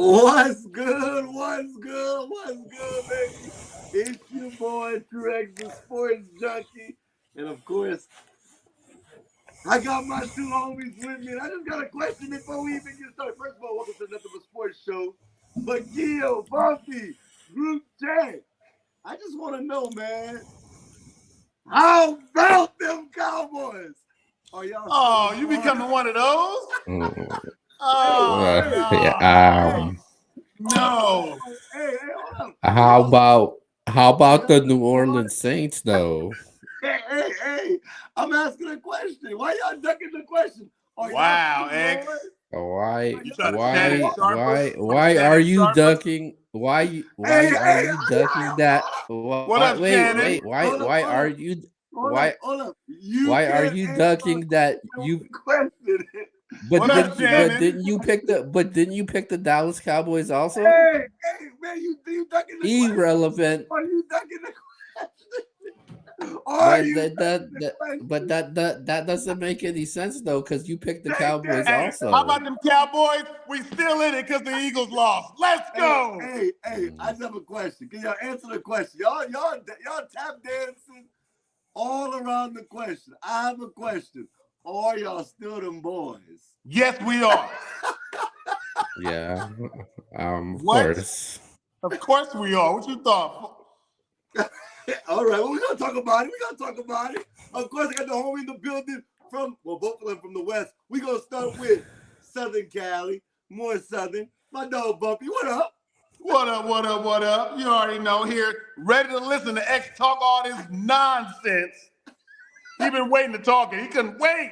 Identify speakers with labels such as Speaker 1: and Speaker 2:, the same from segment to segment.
Speaker 1: What's good? What's good? What's good, baby? It's your boy Trex, the sports junkie, and of course, I got my two homies with me. And I just got a question before we even get started. First of all, welcome to Nothing But Sports Show. But Gio, Bumpy, Group Chat. I just want to know, man, how about them Cowboys?
Speaker 2: Are y'all? You becoming one of those?
Speaker 3: Oh,
Speaker 2: no. No.
Speaker 1: Hey, hold up.
Speaker 3: How about the New Orleans Saints though?
Speaker 1: Hey, I'm asking a question. Why y'all ducking the question?
Speaker 2: Wow, X.
Speaker 3: Why are you ducking? Why are you ducking that?
Speaker 2: What up, Shannon?
Speaker 3: Why are you
Speaker 1: Hold up.
Speaker 3: why are you ducking that you
Speaker 1: question?
Speaker 3: but didn't you pick the Dallas Cowboys also?
Speaker 1: Hey, man, you ducking the
Speaker 3: Irrelevant.
Speaker 1: question? Are you ducking the question?
Speaker 3: But that doesn't make any sense though, because you picked the Cowboys also.
Speaker 2: How about them Cowboys? We still in it because the Eagles lost. Let's go.
Speaker 1: Hey, I just have a question. Can y'all answer the question? Y'all tap dancing all around the question. I have a question. Are y'all still them boys?
Speaker 2: Yes, we are.
Speaker 3: Yeah. Of course.
Speaker 2: Of course we are. What you thought?
Speaker 1: All right, well, we're going to talk about it. Of course, I got the homie in the building both of them from the West. We're going to start with Southern Cali, more Southern. My dog, Bumpy, what up?
Speaker 2: What up? You already know, here, ready to listen to X talk all this nonsense. He been waiting to talk it. He couldn't wait.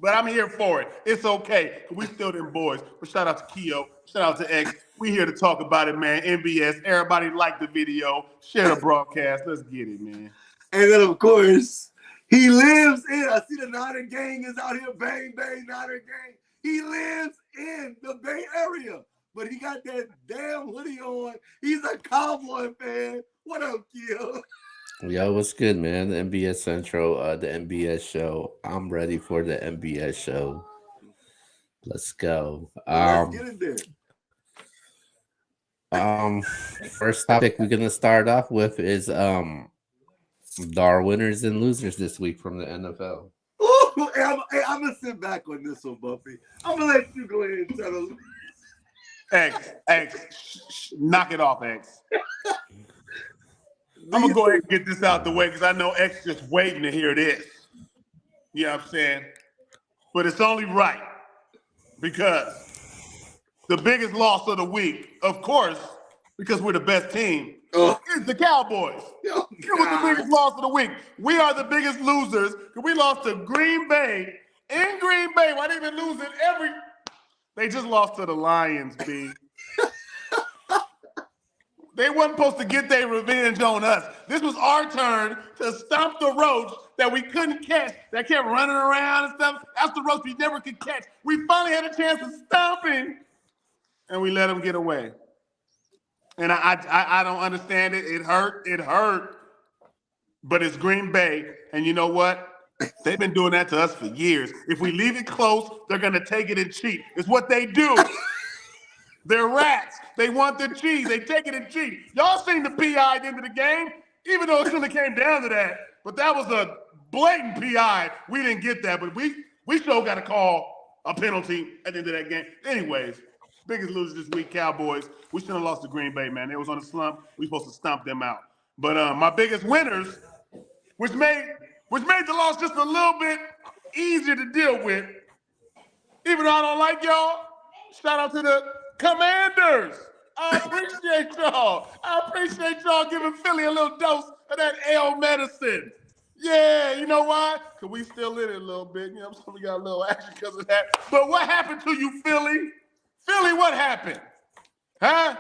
Speaker 2: But I'm here for it. It's okay. We still them boys. But shout out to Keo. Shout out to X. We here to talk about it, man. NBS. Everybody like the video. Share the broadcast. Let's get it, man.
Speaker 1: And then, of course, he lives in, I see the Niner gang is out here. Bang, bang, Niner gang. He lives in the Bay Area. But he got that damn hoodie on. He's a Cowboy fan. What up, Keo?
Speaker 3: Yo, what's good, man? The NBS Central, the NBS Show. I'm ready for the NBS Show. Let's go.
Speaker 1: Let's get it there.
Speaker 3: First topic we're gonna start off with is our winners and losers this week from the NFL.
Speaker 1: Ooh, I'm gonna sit back on this one, Buffy. I'm gonna let you go ahead and tell them.
Speaker 2: X, knock it off, X. I'm going to go ahead and get this out the way because I know X just waiting to hear this. You know what I'm saying? But it's only right because the biggest loss of the week, of course, because we're the best team, is the Cowboys. It was the biggest loss of the week. We are the biggest losers because we lost to Green Bay. In Green Bay, why they been losing They just lost to the Lions, B. They wasn't supposed to get their revenge on us. This was our turn to stomp the roach that we couldn't catch, that kept running around and stuff. That's the roach we never could catch. We finally had a chance to stomp him, and we let him get away. And I don't understand it. It hurt. But it's Green Bay, and you know what? They've been doing that to us for years. If we leave it close, they're going to take it and cheat. It's what they do. They're rats. They want the cheese. They take it and cheat. Y'all seen the PI at the end of the game, even though it shouldn't have came down to that. But that was a blatant PI. We didn't get that, but we sure got to call a penalty at the end of that game. Anyways, biggest losers this week, Cowboys. We shouldn't have lost to Green Bay, man. They was on a slump. We supposed to stomp them out. But my biggest winners, which made the loss just a little bit easier to deal with, even though I don't like y'all, shout out to the Commanders. I appreciate y'all giving Philly a little dose of that L medicine. Yeah, you know why? Because we still in it a little bit. You know, so we got a little action because of that. But what happened to you, Philly? Philly, what happened? Huh?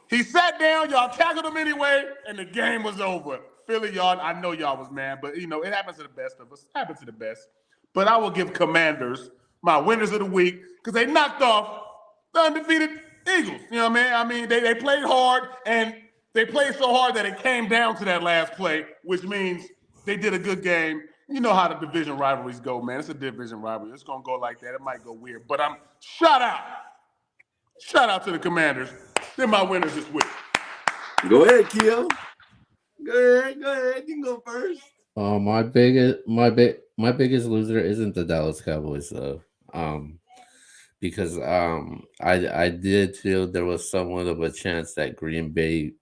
Speaker 2: He sat down, y'all tackled him anyway, and the game was over. Philly, y'all, I know y'all was mad, but, you know, it happens to the best of us. It happens to the best. But I will give Commanders my winners of the week because they knocked off the undefeated Eagles. You know what I mean? They played hard, and they played so hard that it came down to that last play, which means they did a good game. You know how the division rivalries go, man. It's a division rivalry. It's going to go like that. It might go weird. But shout out Shout out to the Commanders. They're my winners this week.
Speaker 1: Go ahead, Keo. Go ahead. You can go first.
Speaker 3: My biggest loser isn't the Dallas Cowboys though. Because I did feel there was somewhat of a chance that Green Bay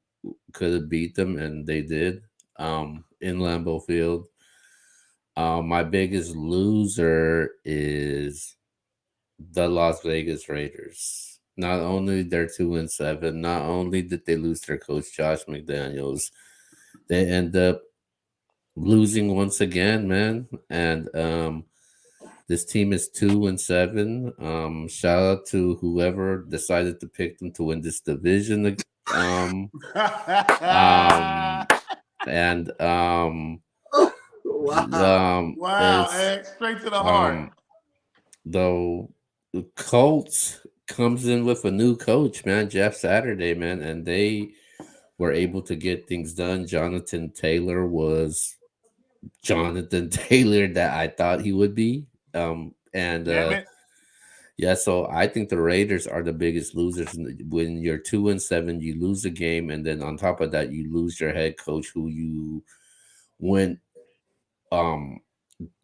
Speaker 3: could have beat them, and they did. In Lambeau Field. My biggest loser is the Las Vegas Raiders. Not only they're 2-7, not only did they lose their coach Josh McDaniels, they end up losing once again, man. And this team is 2-7. Shout out to whoever decided to pick them to win this division. And
Speaker 2: Wow, straight to the heart.
Speaker 3: The Colts comes in with a new coach, man, Jeff Saturday, man, and they were able to get things done. Jonathan Taylor was Jonathan Taylor that I thought he would be. Yeah, so I think the Raiders are the biggest losers. When you're 2-7, you lose a game, and then on top of that, you lose your head coach, who you went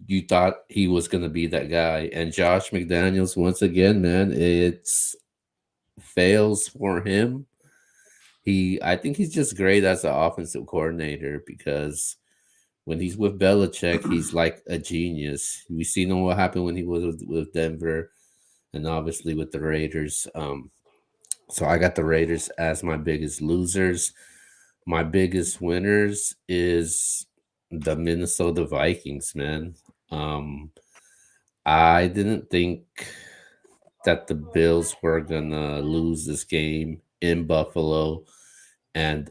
Speaker 3: you thought he was going to be that guy. And Josh McDaniels, once again, man, it's fails for him. I think he's just great as an offensive coordinator, because when he's with Belichick, he's like a genius. We seen what happened when he was with Denver, and obviously with the Raiders. So I got the Raiders as my biggest losers. My biggest winners is the Minnesota Vikings, man. I didn't think that the Bills were gonna lose this game in Buffalo, and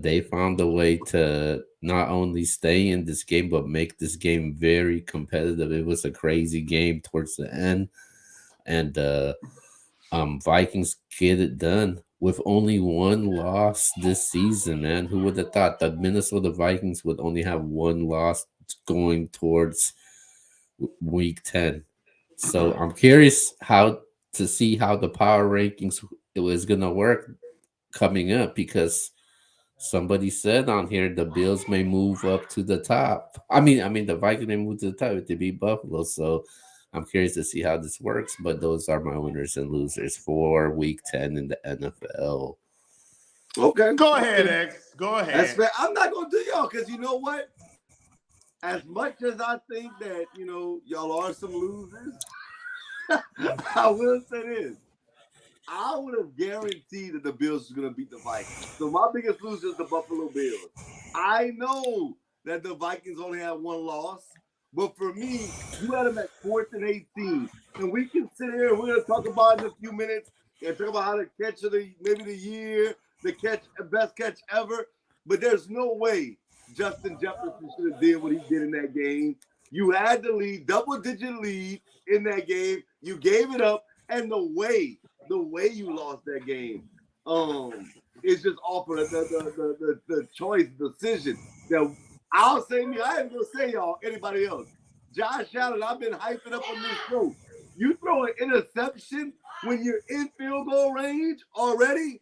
Speaker 3: they found a way to not only stay in this game but make this game very competitive. It was a crazy game towards the end, and Vikings get it done with only one loss this season, man. Who would have thought the Minnesota Vikings would only have one loss going towards week 10? So I'm curious to see how the power rankings is going to work coming up, because somebody said on here the Bills may move up to the top. I mean the Vikings may move to the top if they beat Buffalo. So I'm curious to see how this works, but those are my winners and losers for week 10 in the NFL.
Speaker 1: Okay.
Speaker 2: Go ahead, X. Go ahead.
Speaker 1: That's fair. I'm not going to do y'all, because you know what? As much as I think that, y'all are some losers, I will say this. I would have guaranteed that the Bills was going to beat the Vikings. So my biggest loser is the Buffalo Bills. I know that the Vikings only have one loss. But for me, you had them at 4th and 18. And we can sit here and we're going to talk about it in a few minutes and talk about how the catch of maybe the year, the best catch ever. But there's no way Justin Jefferson should have did what he did in that game. You had the lead, double-digit lead in that game. You gave it up. And the way you lost that game, it's just awful. The choice, decision that I'll say me. I ain't gonna say y'all, anybody else. Josh Allen, I've been hyping up on this show. You throw an interception when you're in field goal range already,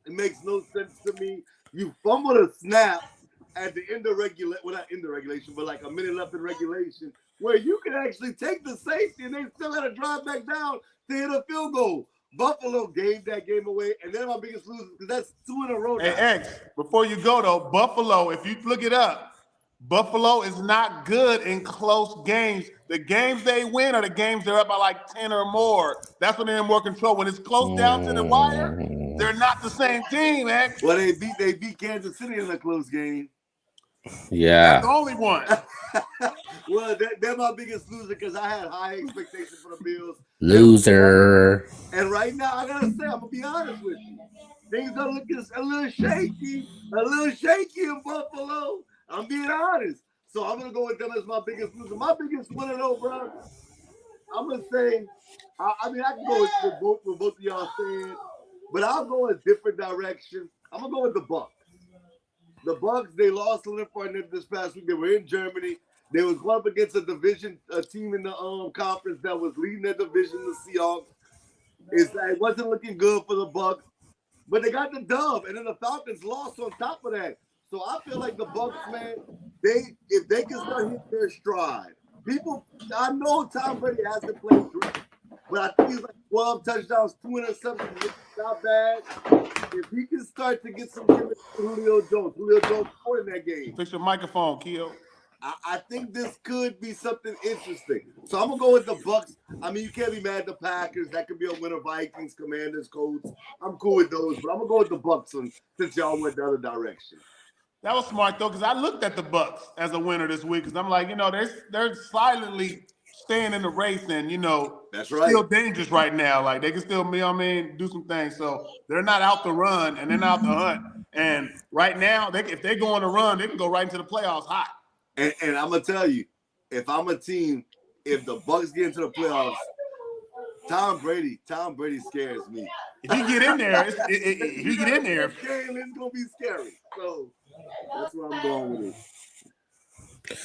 Speaker 1: it makes no sense to me. You fumbled a snap at the end of regulation, well, not end of regulation, but like a minute left in regulation, where you can actually take the safety and they still had to drive back down to hit a field goal. Buffalo gave that game away, and they're my biggest losers because that's 2 in a row now.
Speaker 2: Hey, X, before you go, though, Buffalo, if you look it up, Buffalo is not good in close games. The games they win are the games they're up by like 10 or more. That's when they're in more control. When it's close down to the wire, they're not the same team, X.
Speaker 1: Well, they beat Kansas City in a close game.
Speaker 3: Yeah.
Speaker 2: That's the only one.
Speaker 1: Well, they're my biggest loser because I had high expectations for the Bills.
Speaker 3: Loser.
Speaker 1: And right now, I gotta say, I'm gonna be honest with you. Things are looking a little shaky in Buffalo. I'm being honest. So I'm gonna go with them as my biggest loser. My biggest winner, though, bro. I'm gonna say, I can go with both of y'all saying, but I'll go a different direction. I'm gonna go with the Bucs. The Bucs, they lost to Leonard this past week. They were in Germany. They was going up against a team in the conference that was leading their division, the Seahawks. It wasn't looking good for the Bucks, but they got the dub, and then the Falcons lost on top of that. So I feel like the Bucks, man, if they can start hitting their stride, people. I know Tom Brady hasn't played great, but I think he's like 12 touchdowns, 2 interceptions, which is not bad. If he can start to get some chemistry with Julio Jones scored in that game.
Speaker 2: Fix your microphone, Keo.
Speaker 1: I think this could be something interesting. So I'm gonna go with the Bucks. I mean, you can't be mad at the Packers. That could be a winner. Vikings, Commanders, Colts. I'm cool with those, but I'm gonna go with the Bucks since y'all went the other direction.
Speaker 2: That was smart though, because I looked at the Bucks as a winner this week. Because I'm like, they're silently staying in the race, and
Speaker 1: that's right.
Speaker 2: Still dangerous right now. Like they can still, do some things. So they're not out to run, and they're not out to hunt. And right now, if they go on a run, they can go right into the playoffs hot.
Speaker 1: And I'm gonna tell you, if I'm a team, if the Bucks get into the playoffs, Tom Brady scares me.
Speaker 2: If you get in there, it's
Speaker 1: gonna be scary. So that's what I'm going with it.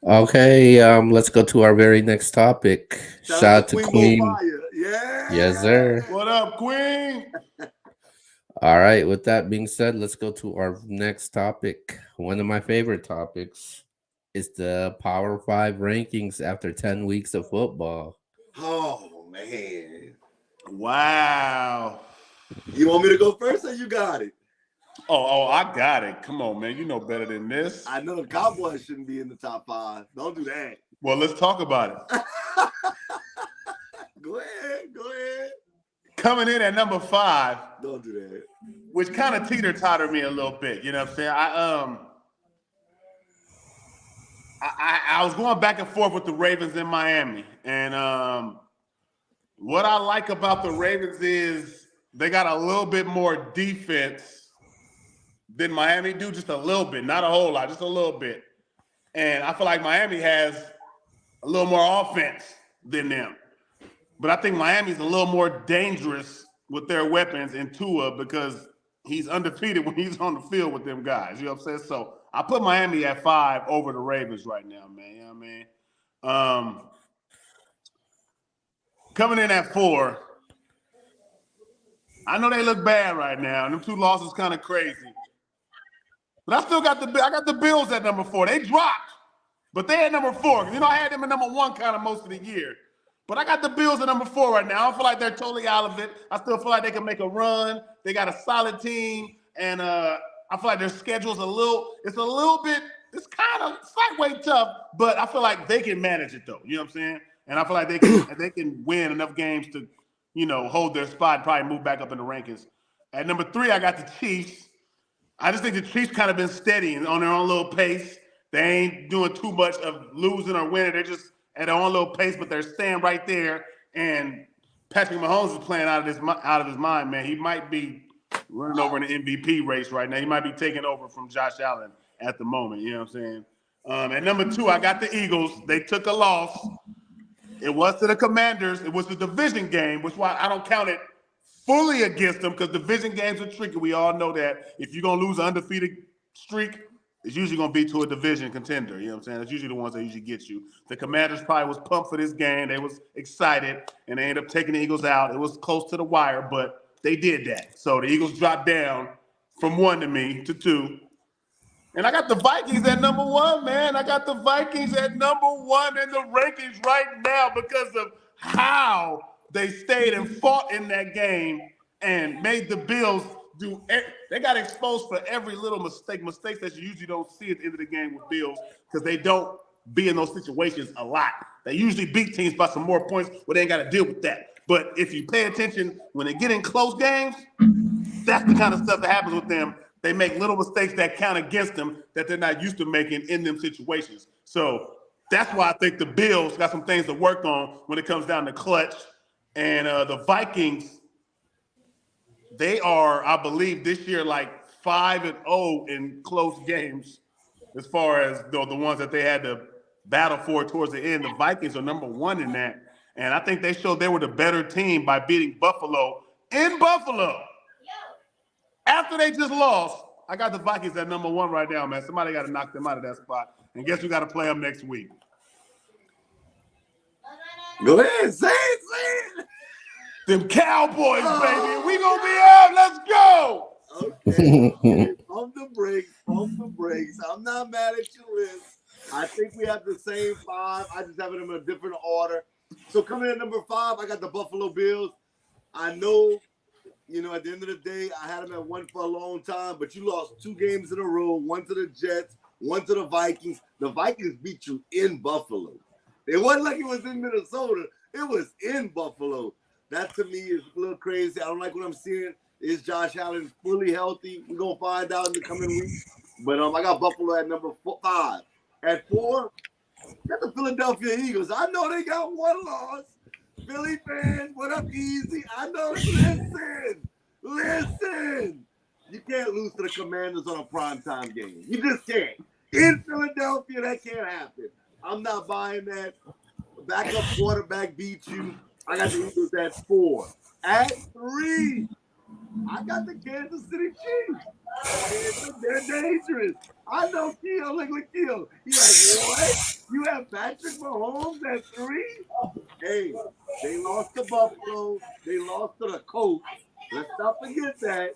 Speaker 3: Okay, let's go to our very next topic. Shout out to Queen.
Speaker 1: Yeah.
Speaker 3: Yes, sir.
Speaker 2: What up, Queen?
Speaker 3: All right. With that being said, let's go to our next topic. One of my favorite topics is the Power 5 rankings after 10 weeks of football.
Speaker 1: Oh, man.
Speaker 2: Wow.
Speaker 1: You want me to go first or you got it?
Speaker 2: Oh, I got it. Come on, man. You know better than this.
Speaker 1: I know the Cowboys shouldn't be in the top 5. Don't do that.
Speaker 2: Well, let's talk about it.
Speaker 1: Go ahead.
Speaker 2: Coming in at number 5.
Speaker 1: Don't do that.
Speaker 2: Which kind of teeter-tottered me a little bit. You know what I'm saying? I was going back and forth with the Ravens in Miami. And what I like about the Ravens is they got a little bit more defense than Miami do, just a little bit, not a whole lot, just a little bit. And I feel like Miami has a little more offense than them. But I think Miami's a little more dangerous with their weapons in Tua because he's undefeated when he's on the field with them guys. You know what I'm saying? So I put Miami at 5 over the Ravens right now, man. You know what I mean? Coming in at 4, I know they look bad right now, and them 2 losses kind of crazy. But I still got the Bills at number 4. They dropped, but they at number 4. I had them at number 1 kind of most of the year. But I got the Bills at number 4 right now. I don't feel like they're totally out of it. I still feel like they can make a run. They got a solid team, and I feel like their schedule's it's kind of slightly tough, but I feel like they can manage it though. You know what I'm saying? And I feel like they can win enough games to, hold their spot and probably move back up in the rankings. At number 3, I got the Chiefs. I just think the Chiefs kind of been steady and on their own little pace. They ain't doing too much of losing or winning. They're just at their own little pace, but they're staying right there. And Patrick Mahomes is playing out of his mind, man. He might be running over in the MVP race right now. He might be taking over from Josh Allen at the moment. You know what I'm saying? At number 2, I got the Eagles. They took a loss. It was to the Commanders. It was the division game, which why I don't count it fully against them because division games are tricky. We all know that. If you're going to lose an undefeated streak, it's usually going to be to a division contender. You know what I'm saying? It's usually the ones that usually get you. The Commanders probably was pumped for this game. They was excited, and they ended up taking the Eagles out. It was close to the wire, but they did that. So the Eagles dropped down from 1 to me to 2. And I got the Vikings at number 1, man. I got the Vikings at number 1 in the rankings right now because of how they stayed and fought in that game and made the Bills do. They got exposed for every little mistakes that you usually don't see at the end of the game with Bills because they don't be in those situations a lot. They usually beat teams by some more points where they ain't got to deal with that. But if you pay attention, when they get in close games, that's the kind of stuff that happens with them. They make little mistakes that count against them that they're not used to making in them situations. So that's why I think the Bills got some things to work on when it comes down to clutch. And the Vikings, they are, I believe, this year like 5-0 in close games as far as the ones that they had to battle for towards the end. The Vikings are number 1 in that. And I think they showed they were the better team by beating Buffalo in Buffalo. After they just lost, I got the Vikings at number 1 right now, man. Somebody got to knock them out of that spot. And guess we got to play them next week.
Speaker 1: Go ahead, say it.
Speaker 2: Them Cowboys, baby.
Speaker 1: Oh,
Speaker 2: We gonna be out. Let's go.
Speaker 1: okay. Pump the brakes. Pump the brakes. I'm not mad at your list. I think we have the same five. I just have them in a different order. So coming in at number 5, I got the Buffalo Bills. I know, at the end of the day, I had them at 1 for a long time, but you lost 2 games in a row, 1 to the Jets, 1 to the Vikings. The Vikings beat you in Buffalo. It wasn't like it was in Minnesota. It was in Buffalo. That to me is a little crazy. I don't like what I'm seeing. Is Josh Allen fully healthy? We're going to find out in the coming weeks. But I got Buffalo at number 5. At 4, got the Philadelphia Eagles. I know they got 1 loss. Philly fans, what up, Easy? I know. Listen. You can't lose to the Commanders on a primetime game. You just can't. In Philadelphia, that can't happen. I'm not buying that. Backup quarterback beat you. I got the Eagles at 4. At 3, I got the Kansas City Chiefs. They're dangerous. I know Keo. Look at Keo. He's like, what? You have Patrick Mahomes at 3? Hey, they lost to Buffalo. They lost to the Colts. Let's not forget that.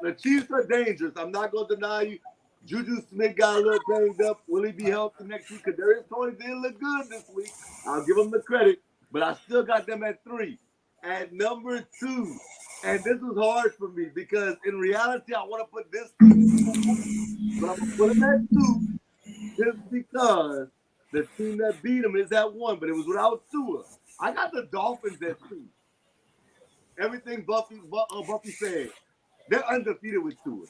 Speaker 1: The Chiefs are dangerous. I'm not going to deny you. Juju Smith got a little banged up. Will he be healthy next week? Kadarius Toney didn't look good this week. I'll give him the credit. But I still got them at 3. At number 2, and this was hard for me because in reality, I want to put this team, but I'm going to put them at 2 just because the team that beat them is at 1, but it was without Tua. I got the Dolphins at 2. Everything Buffy said, they're undefeated with Tua.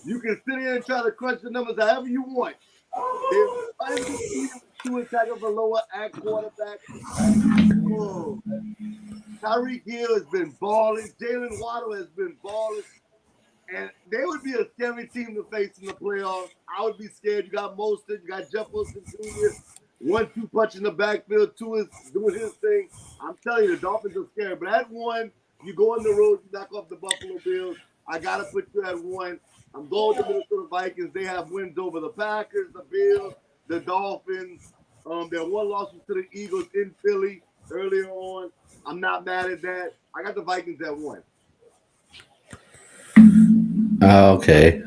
Speaker 1: You can sit here and try to crunch the numbers however you want. They're undefeated with Tua tackle for lower at quarterback. Oh. Tyreek Hill has been balling. Jalen Waddle has been balling. And they would be a scary team to face in the playoffs. I would be scared. You got Mostert. You got Jeff Wilson Jr. 1-2 punch in the backfield. 2 is doing his thing. I'm telling you, the Dolphins are scary. But at 1, you go on the road, you knock off the Buffalo Bills. I got to put you at 1. I'm going to the Minnesota Vikings. They have wins over the Packers, the Bills, the Dolphins. Their 1 loss was to the Eagles in Philly earlier on. I'm not mad at that. I got the Vikings at 1.
Speaker 3: Okay.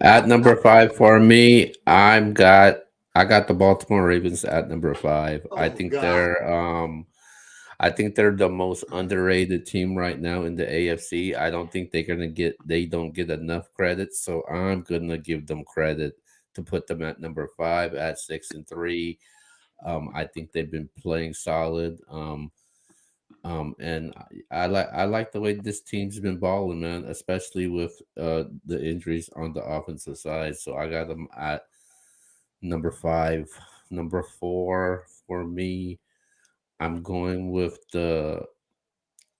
Speaker 3: At number 5 for me, I got the Baltimore Ravens at number 5.
Speaker 1: Oh, God.
Speaker 3: I think they're the most underrated team right now in the AFC. I don't think they don't get enough credit, so I'm gonna give them credit to put them at number 5 at 6-3. I think they've been playing solid. And I like the way this team's been balling, man, especially with the injuries on the offensive side. So I got them at number 5. Number 4 for me, I'm going with the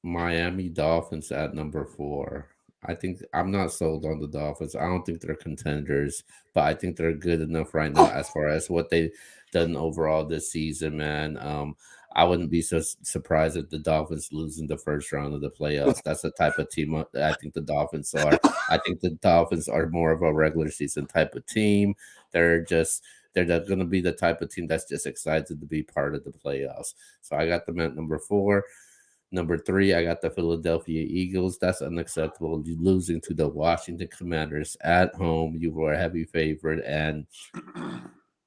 Speaker 3: Miami Dolphins at number 4. I think I'm not sold on the Dolphins. I don't think they're contenders, but I think they're good enough right now as far as what they've done overall this season, man. I wouldn't be so surprised if the Dolphins lose in the first round of the playoffs. That's the type of team I think the Dolphins are. I think the Dolphins are more of a regular season type of team. They're going to be the type of team that's just excited to be part of the playoffs. So I got them at number 4. Number 3, I got the Philadelphia Eagles. That's unacceptable. You losing to the Washington Commanders at home. You were a heavy favorite, and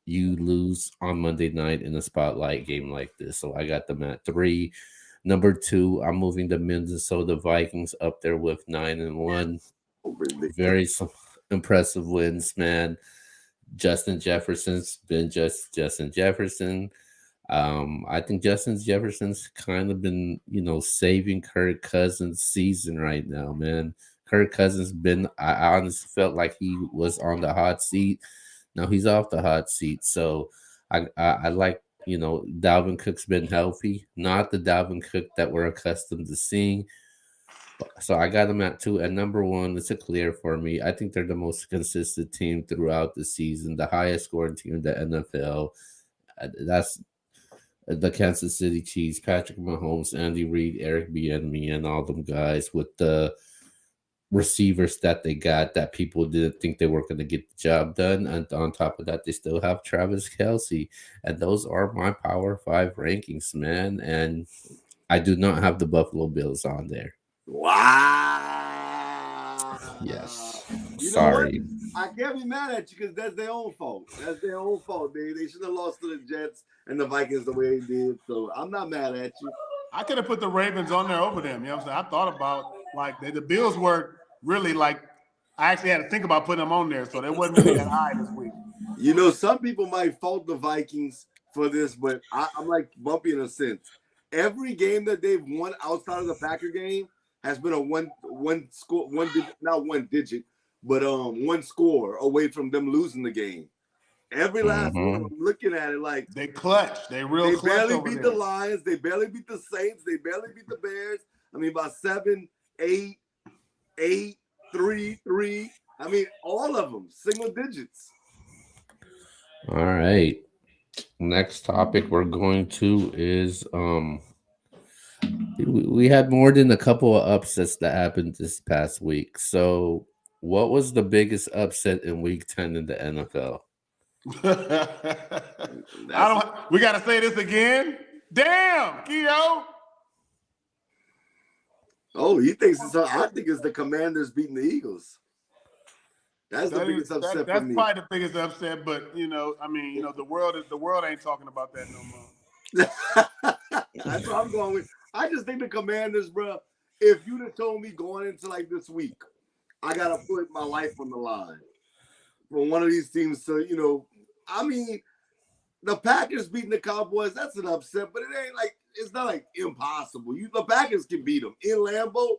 Speaker 3: you lose on Monday night in a spotlight game like this. So I got them at 3. Number 2, I'm moving the Minnesota Vikings up there with 9-1. Very impressive wins, man. Justin Jefferson's been just Justin Jefferson. I think Justin Jefferson's kind of been, saving Kirk Cousins' season right now, man. Kirk Cousins I honestly felt like he was on the hot seat. Now he's off the hot seat. So I like, Dalvin Cook's been healthy, not the Dalvin Cook that we're accustomed to seeing. So I got them at 2. And number 1, it's a clear for me. I think they're the most consistent team throughout the season, the highest scoring team in the NFL. That's the Kansas City Chiefs, Patrick Mahomes, Andy Reid, Eric Bieniemy, and all them guys with the receivers that they got that people didn't think they were going to get the job done. And on top of that, they still have Travis Kelce. And those are my Power 5 rankings, man. And I do not have the Buffalo Bills on there.
Speaker 1: Wow.
Speaker 3: Yes.
Speaker 1: You know what?
Speaker 3: Sorry.
Speaker 1: I can't be mad at you because that's their own fault. That's their own fault. They should have lost to the Jets and the Vikings the way they did. So I'm not mad at you.
Speaker 2: I could have put the Ravens on there over them. You know what I'm saying? I thought about like the Bills were really like I actually had to think about putting them on there, so they wasn't really that high this week.
Speaker 1: You know, some people might fault the Vikings for this, but I'm like Bumpy in a sense. Every game that they've won outside of the Packer game has been a one score, not one digit, but one score away from them losing the game. Every last one of them, looking at it like
Speaker 2: they clutch. They clutch. They
Speaker 1: barely beat the Lions. They barely beat the Saints. They barely beat the Bears. I mean, about 7, 8, 8, 3, 3. I mean, all of them single digits.
Speaker 3: All right. Next topic we're going to is we had more than a couple of upsets that happened this past week. So, what was the biggest upset in week 10 in the NFL?
Speaker 2: We got to say this again. Damn, Keo.
Speaker 1: Oh, he thinks it's. I think it's the Commanders beating the Eagles. That's the biggest upset for me.
Speaker 2: That's probably the biggest upset, but I mean, the world ain't talking about that no more.
Speaker 1: That's what I'm going with. I just think the Commanders, bro. If you'd have told me going into like this week, I gotta put my life on the line for one of these teams. So I mean, the Packers beating the Cowboys, that's an upset, but it's not like impossible. The Packers can beat them in Lambeau.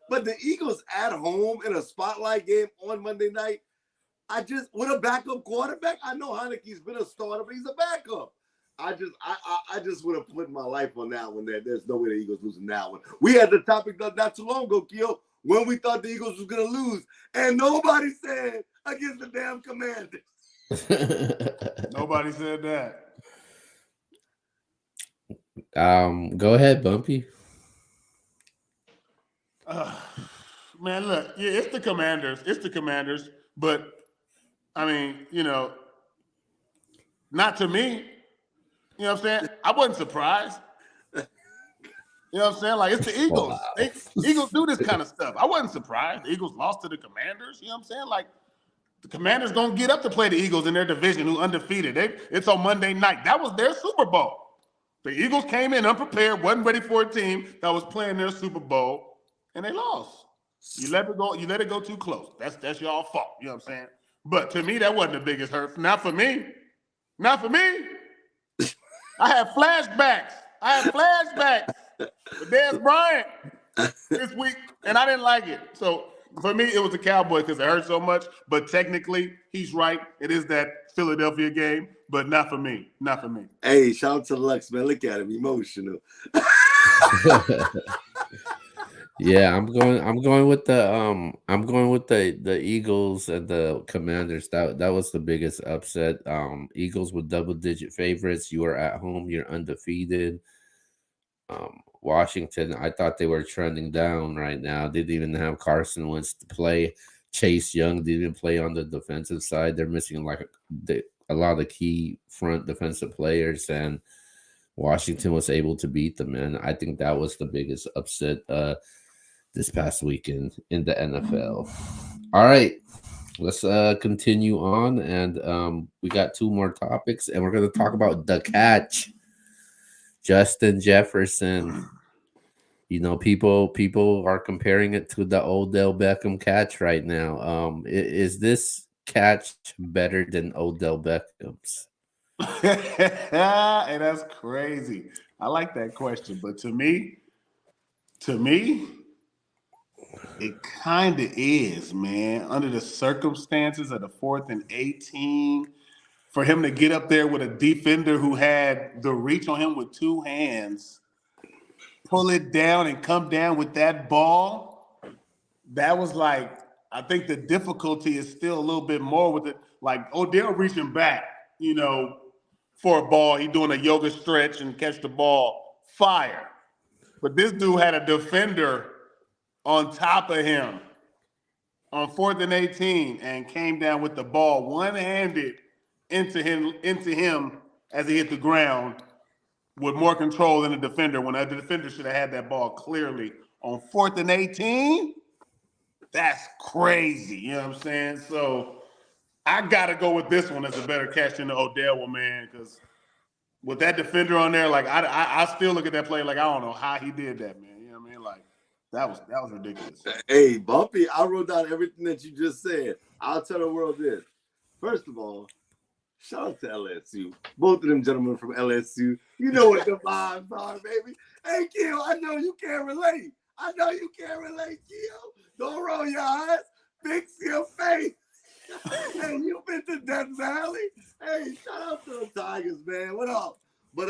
Speaker 1: But the Eagles at home in a spotlight game on Monday night, with a backup quarterback, I know Heineke's been a starter, but he's a backup. I just would have put my life on that one. There's no way the Eagles losing that one. We had the topic not too long ago, Keo, when we thought the Eagles was going to lose, and nobody said against the damn Commanders.
Speaker 2: Nobody said that.
Speaker 3: Go ahead, Bumpy.
Speaker 2: Man, look, yeah, it's the Commanders. But I mean, not to me. You know what I'm saying? I wasn't surprised. You know what I'm saying? Like, it's the Eagles. Wow. Eagles do this kind of stuff. I wasn't surprised. The Eagles lost to the Commanders. You know what I'm saying? Like, the Commanders going to get up to play the Eagles in their division, who undefeated. It's on Monday night. That was their Super Bowl. The Eagles came in unprepared, wasn't ready for a team that was playing their Super Bowl, and they lost. You let it go too close. That's your fault. You know what I'm saying? But to me, that wasn't the biggest hurt. Not for me. I had flashbacks with Dez Bryant this week, and I didn't like it. So for me, it was the Cowboys because it hurt so much. But technically, he's right. It is that Philadelphia game, but not for me.
Speaker 1: Hey, shout out to Lux, man. Look at him, emotional.
Speaker 3: Yeah, I'm going with the Eagles and the Commanders. That was the biggest upset. Eagles with double-digit favorites. You are at home. You're undefeated. Washington, I thought they were trending down right now. They didn't even have Carson Wentz to play. Chase Young didn't play on the defensive side. They're missing a lot of key front defensive players, and Washington was able to beat them. And I think that was the biggest upset this past weekend in the NFL. All right, let's continue on, and we got two more topics, and we're going to talk about the catch, Justin Jefferson. People are comparing it to the Odell Beckham catch right now. Is this catch better than Odell Beckham's?
Speaker 2: Hey, that's crazy. I like that question, but to me, it kind of is, man. Under the circumstances of the 4th and 18, for him to get up there with a defender who had the reach on him with two hands, pull it down and come down with that ball, that was like, I think the difficulty is still a little bit more with it. Like Odell reaching back, for a ball, he doing a yoga stretch and catch the ball, fire. But this dude had a defender on top of him on 4th and 18 and came down with the ball one-handed into him as he hit the ground with more control than the defender when the defender should have had that ball clearly on 4th and 18. That's crazy. You know what I'm saying? So I got to go with this one as a better catch than the Odell one, man, because with that defender on there, like I still look at that play like I don't know how he did that, man. You know what I mean? Like that was ridiculous.
Speaker 1: Hey, Bumpy, I wrote down everything that you just said. I'll tell the world this. First of all, shout out to LSU. Both of them gentlemen from LSU. You know what the vibes are, baby. Hey, Kill, I know you can't relate. Kill. Don't roll your eyes. Fix your face. Hey, you been to Death Valley? Hey, shout out to the Tigers, man. What up? But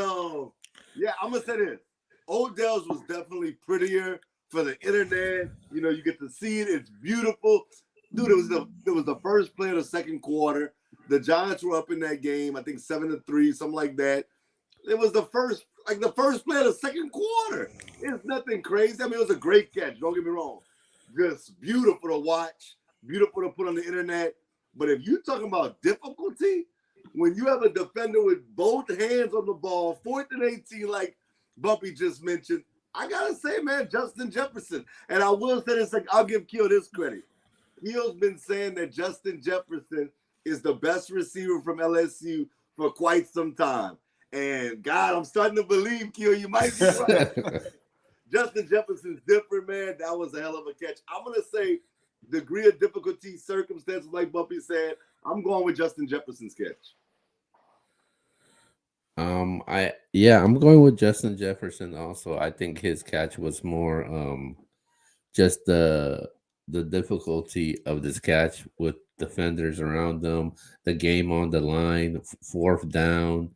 Speaker 1: yeah, I'm gonna say this. Odell's was definitely prettier for the internet. You know, you get to see it. It's beautiful. Dude, it was the first play of the second quarter. The Giants were up in that game, I think 7-3, something like that. It was the first play of the second quarter. It's nothing crazy. I mean, it was a great catch. Don't get me wrong. Just beautiful to watch, beautiful to put on the internet. But if you're talking about difficulty, when you have a defender with both hands on the ball, 4th and 18, like Bumpy just mentioned, I gotta say, man, Justin Jefferson. And I will say this, like, I'll give Keel this credit. Keel's been saying that Justin Jefferson is the best receiver from LSU for quite some time. And God, I'm starting to believe, Keel, you might be right. Justin Jefferson's different, man. That was a hell of a catch. I'm gonna say degree of difficulty, circumstances, like Bumpy said. I'm going with Justin Jefferson's catch.
Speaker 3: I'm going with Justin Jefferson also. I think his catch was more just the difficulty of this catch with defenders around them, the game on the line, 4th down,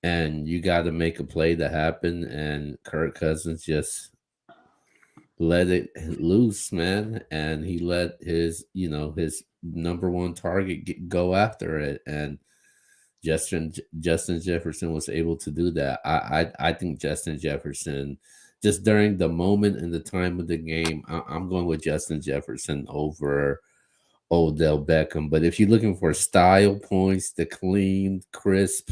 Speaker 3: and you got to make a play to happen, and Kirk Cousins just let it loose, man, and he let his number one target go after it, and Justin Jefferson was able to do that. I think Justin Jefferson, just during the moment and the time of the game, I'm going with Justin Jefferson over Odell Beckham. But if you're looking for style points, the clean, crisp,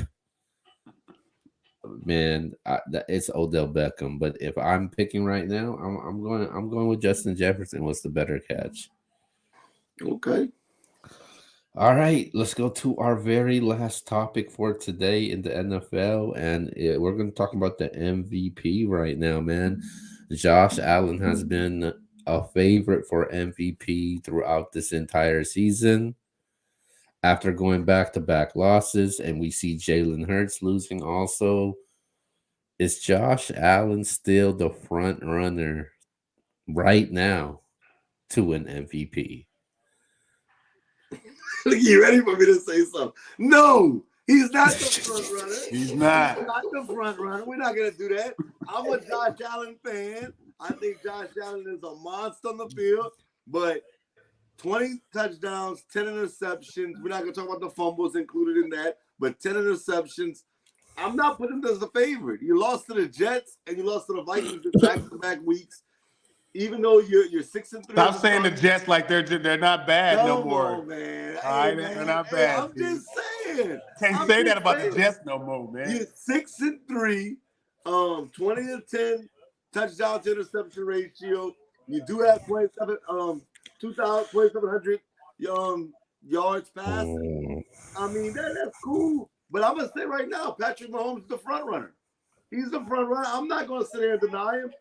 Speaker 3: man, it's Odell Beckham. But if I'm picking right now, I'm going with Justin Jefferson was the better catch.
Speaker 1: Okay.
Speaker 3: All right, let's go to our very last topic for today in the NFL, and we're going to talk about the MVP right now, man. Josh Allen has been a favorite for MVP throughout this entire season. After going back-to-back losses, and we see Jalen Hurts losing also, is Josh Allen still the front runner right now to an MVP?
Speaker 1: You ready for me to say something? No, he's not the front runner.
Speaker 2: He's not
Speaker 1: the front runner. We're not going to do that. I'm a Josh Allen fan. I think Josh Allen is a monster on the field, but 20 touchdowns, 10 interceptions. We're not going to talk about the fumbles included in that, but 10 interceptions. I'm not putting him as a favorite. You lost to the Jets and you lost to the Vikings in back-to-back weeks. Even though you're 6-3.
Speaker 2: Stop saying the Jets like they're not bad no more.
Speaker 1: On, man.
Speaker 2: All right, they're not bad.
Speaker 1: I'm just saying.
Speaker 2: Can't say that about the Jets no more, man.
Speaker 1: You're 6-3, 20-10 touchdown to interception ratio. You do have 2,700 yards passing. I mean, that's cool. But I'm gonna say right now, Patrick Mahomes is the front runner. He's the front runner. I'm not gonna sit there and deny him.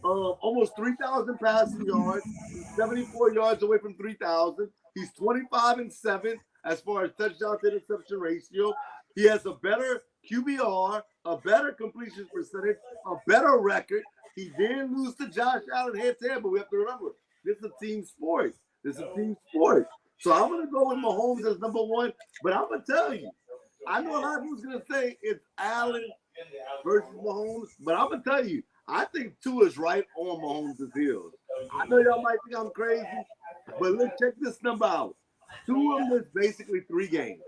Speaker 1: Almost 3,000 passing yards. He's 74 yards away from 3,000. He's 25-7 as far as touchdown to interception ratio. He has a better QBR, a better completion percentage, a better record. He did lose to Josh Allen head-to-head, but we have to remember, this is a team sport. So I'm going to go with Mahomes as number one, but I'm going to tell you, I know a lot of people's going to say it's Allen versus Mahomes, but I'm going to tell you, I think Tua is right on Mahomes' heels. I know y'all might think I'm crazy, but let's check this number out. Tua missed basically 3 games.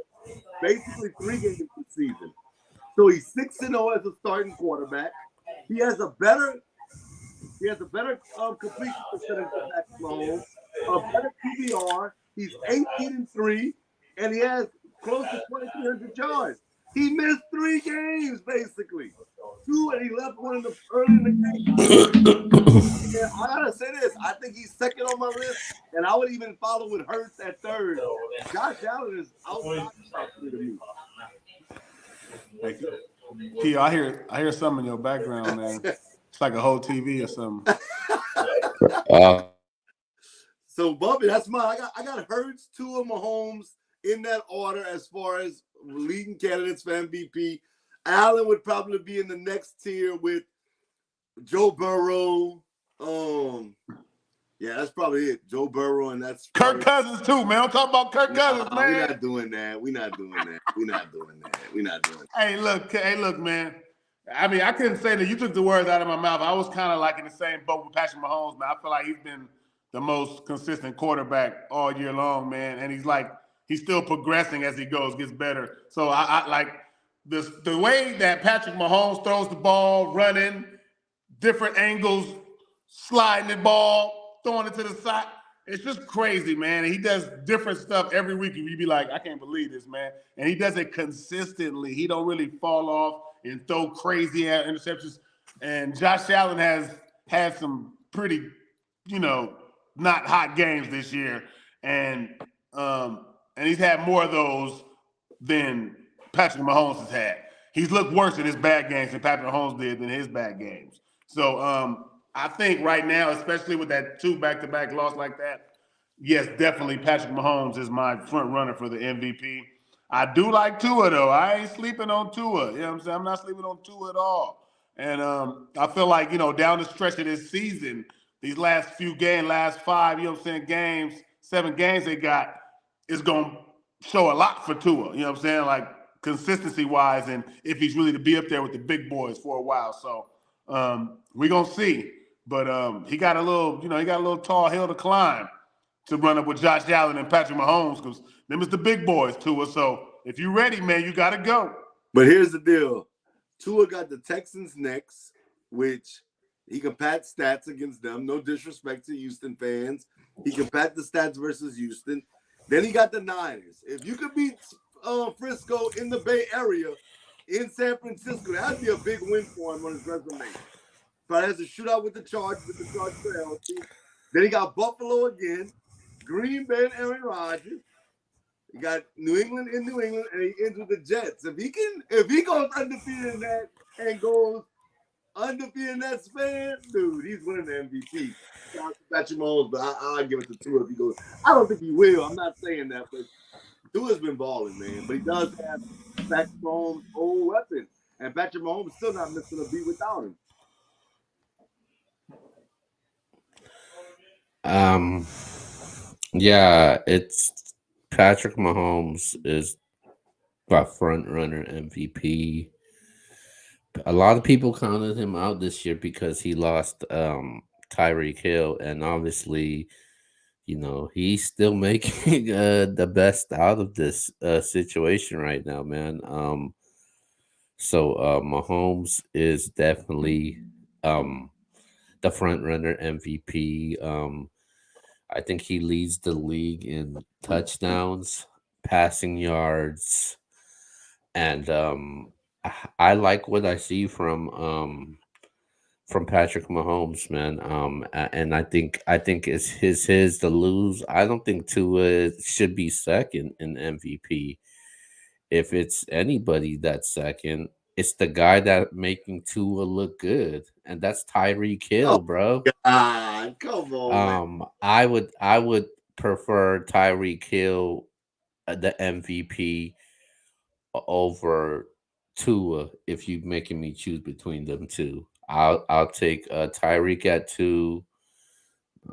Speaker 1: Basically 3 games this season. So he's 6-0 as a starting quarterback. He has a better completion percentage than Patrick Mahomes, a better QBR. He's 18-3, and he has close to 2,300 yards. He missed 3 games, basically. 2, and he left one in the early in the game. And I gotta say this, I think he's second on my list, and I would even follow with Hurts at third. Josh Allen is outside the top 3 to me.
Speaker 2: Thank you. Key, I hear something in your background, man. It's like a whole TV or something.
Speaker 1: So, Bubby, that's mine. I got Hurts, Tua, Mahomes in that order as far as leading candidates for MVP. Allen would probably be in the next tier with Joe Burrow. Yeah, that's probably it. Joe Burrow, and that's
Speaker 2: Kirk Cousins too, man. I'm talking about Kirk Cousins, man.
Speaker 1: We're not doing that. We're not doing that.
Speaker 2: Hey, look, man. I mean, I couldn't say that. You took the words out of my mouth. I was kind of like in the same boat with Patrick Mahomes, man. I feel like he's been the most consistent quarterback all year long, man. And he's still progressing as he goes, gets better. So I like the way that Patrick Mahomes throws the ball, running, different angles, sliding the ball, throwing it to the side. It's just crazy, man. And he does different stuff every week. And you'd be like, I can't believe this, man. And he does it consistently. He don't really fall off and throw crazy interceptions. And Josh Allen has had some pretty, not hot games this year. And he's had more of those than Patrick Mahomes has had. He's looked worse in his bad games than Patrick Mahomes did in his bad games. So I think right now, especially with that 2 back-to-back loss like that, yes, definitely Patrick Mahomes is my front runner for the MVP. I do like Tua, though. I ain't sleeping on Tua. You know what I'm saying? I'm not sleeping on Tua at all. And I feel like, down the stretch of this season, these last 5, games, 7 games they got, is going to show a lot for Tua. You know what I'm saying? Like, consistency-wise, and if he's really to be up there with the big boys for a while. So we're going to see. But he got a little tall hill to climb to run up with Josh Allen and Patrick Mahomes, because them is the big boys, Tua. So if you're ready, man, you got to go.
Speaker 1: But here's the deal. Tua got the Texans next, which he can pad stats against them. No disrespect to Houston fans. He can pad the stats versus Houston. Then he got the Niners. If you could beat Frisco in the Bay Area, in San Francisco, that'd be a big win for him on his resume. But has a shootout with the Chargers, are healthy. Then he got Buffalo again, Green Bay and Aaron Rodgers. He got New England in New England, and he ends with the Jets. If he goes undefeated in that and goes undefeated in that span, dude, he's winning the MVP. Patrick Mahomes, but I'll give it to Tua if he goes. I don't think he will. I'm not saying that, but Tua's been balling, man. But he does have Patrick Mahomes' old weapon, and Patrick Mahomes is still not missing a beat without him.
Speaker 3: Yeah, it's Patrick Mahomes is my front runner MVP. A lot of people counted him out this year because he lost Tyreek Hill, and obviously, he's still making the best out of this situation right now, man. So Mahomes is definitely the front runner MVP. I think he leads the league in touchdowns, passing yards, and I like what I see from Patrick Mahomes, man. And I think it's his to lose. I don't think Tua should be second in MVP. If it's anybody that's second, it's the guy that making Tua look good, and that's Tyreek Hill, bro.
Speaker 1: God, come on. Man.
Speaker 3: I would prefer Tyreek Hill, the MVP, over Tua if you making me choose between them two. I'll take Tyreek at 2.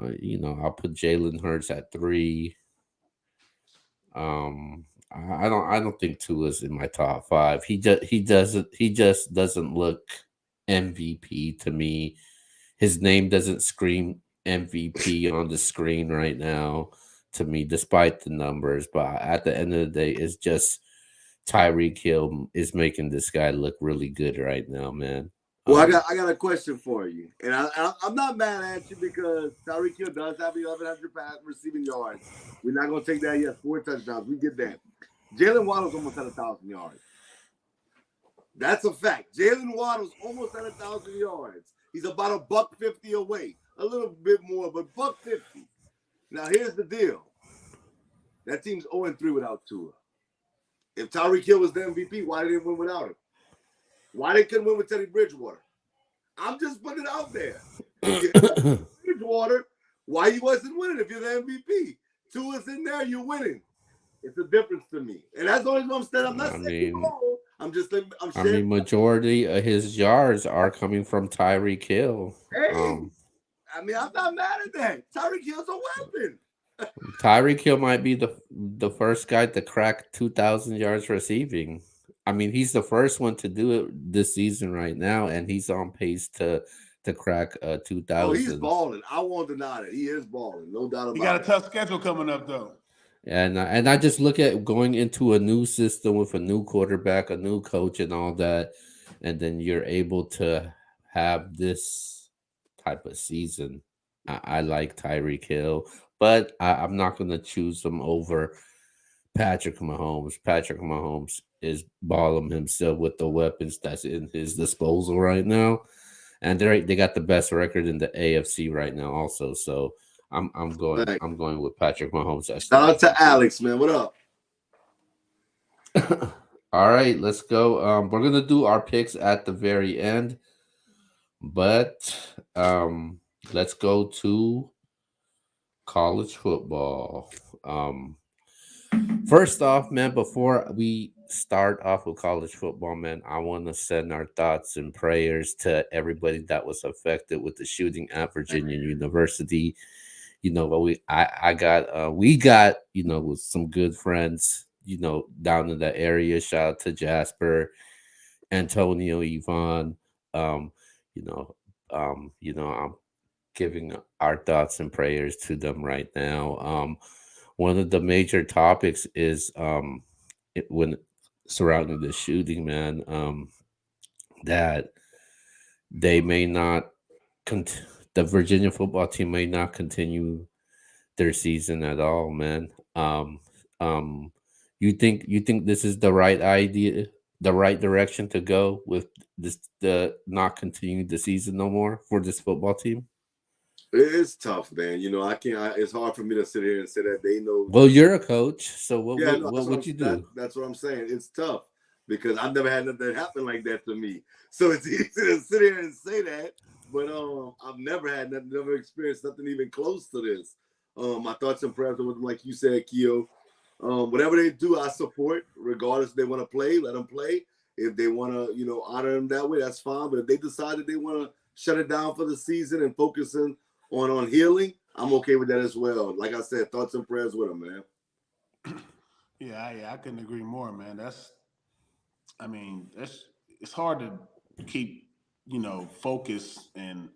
Speaker 3: I'll put Jalen Hurts at 3. I don't think Tua's in my top 5. He just doesn't look MVP to me. His name doesn't scream MVP on the screen right now to me, despite the numbers. But at the end of the day, it's just Tyreek Hill is making this guy look really good right now, man.
Speaker 1: Well, I got a question for you, and I'm not mad at you because Tyreek Hill does have 1,100 receiving yards. We're not gonna take that yet. 4 touchdowns, we get that. Jalen Waddle's almost at 1,000 yards. That's a fact. Jalen Waddle's almost at 1,000 yards. He's about a buck 50 away, a little bit more, but buck 50. Now here's the deal. That team's 0-3 without Tua. If Tyreek Hill was the MVP, why didn't they win without him? Why they couldn't win with Teddy Bridgewater? I'm just putting it out there. If you had Bridgewater, why you wasn't winning if you're the MVP? Tua's in there, you're winning. It's a difference to me, and that's the only reason I'm saying. I'm not saying you're wrong. I'm saying.
Speaker 3: Majority of his yards are coming from Tyreek Hill.
Speaker 1: Hey, I'm not mad at that. Tyreek Hill's a weapon.
Speaker 3: Tyreek Hill might be the first guy to crack 2,000 yards receiving. I mean, he's the first one to do it this season right now, and he's on pace to crack 2,000.
Speaker 1: Oh, he's balling. I won't deny that. He is balling, no doubt about it.
Speaker 2: He got a tough schedule coming up, though.
Speaker 3: And I just look at going into a new system with a new quarterback, a new coach, and all that, and then you're able to have this type of season. I like Tyreek Hill, but I'm not going to choose him over Patrick Mahomes. Patrick Mahomes is balling himself with the weapons that's in his disposal right now, and they got the best record in the AFC right now, also. So I'm going with Patrick Mahomes.
Speaker 1: Shout out to Alex, man. What up?
Speaker 3: All right, let's go. We're gonna do our picks at the very end, but let's go to college football. First off, man, before we start off with college football, man, I want to send our thoughts and prayers to everybody that was affected with the shooting at Virginia University. You know, but we got, you know, with some good friends, you know, down in that area. Shout out to Jasper, Antonio, Yvonne. I'm giving our thoughts and prayers to them right now. One of the major topics is when surrounding the shooting, man, that they may not the Virginia football team may not continue their season at all, man. You think this is the right idea, the right direction to go with this, the not continue the season no more for this football team?
Speaker 1: It's tough, man. You know, it's hard for me to sit here and say that they know.
Speaker 3: Well, you're a coach, so what would you do?
Speaker 1: That's what I'm saying. It's tough because I've never had nothing happen like that to me. So it's easy to sit here and say that, but I've never experienced nothing even close to this. My thoughts and prayers with them, like you said, Keo. Whatever they do, I support. Regardless, if they want to play, let them play. If they want to, you know, honor them that way, that's fine. But if they decided they want to shut it down for the season and focusing on healing, I'm okay with that as well. Like I said, thoughts and prayers with them, man.
Speaker 2: Yeah, I couldn't agree more, man. It's hard to keep, you know, focus and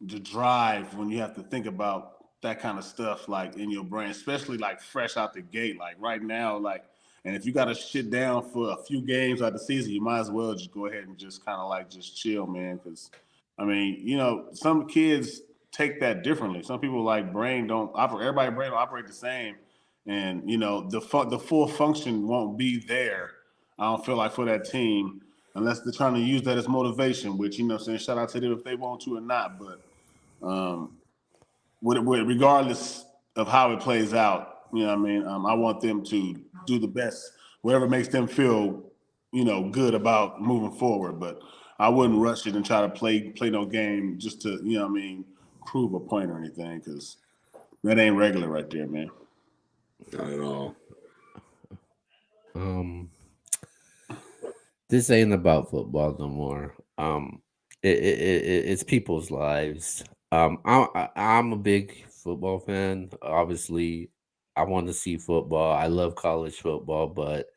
Speaker 2: the drive when you have to think about that kind of stuff, like in your brain, especially like fresh out the gate, like right now, like, and if you got to shit down for a few games out the season, you might as well just go ahead and just kind of like just chill, man. Because I mean, you know, some kids take that differently. Some people like brain don't operate. Everybody's brain don't operate the same, and you know the full function won't be there. I don't feel like for that team unless they're trying to use that as motivation. Which, you know, saying shout out to them if they want to or not. But regardless of how it plays out, you know what I mean. I want them to do the best, whatever makes them feel, you know, good about moving forward. But I wouldn't rush it and try to play no game just to, you know what I mean, prove a point or anything, because that ain't regular right there, man.
Speaker 1: Not at all.
Speaker 3: This ain't about football no more. It's people's lives. I'm a big football fan. Obviously, I want to see football. I love college football, but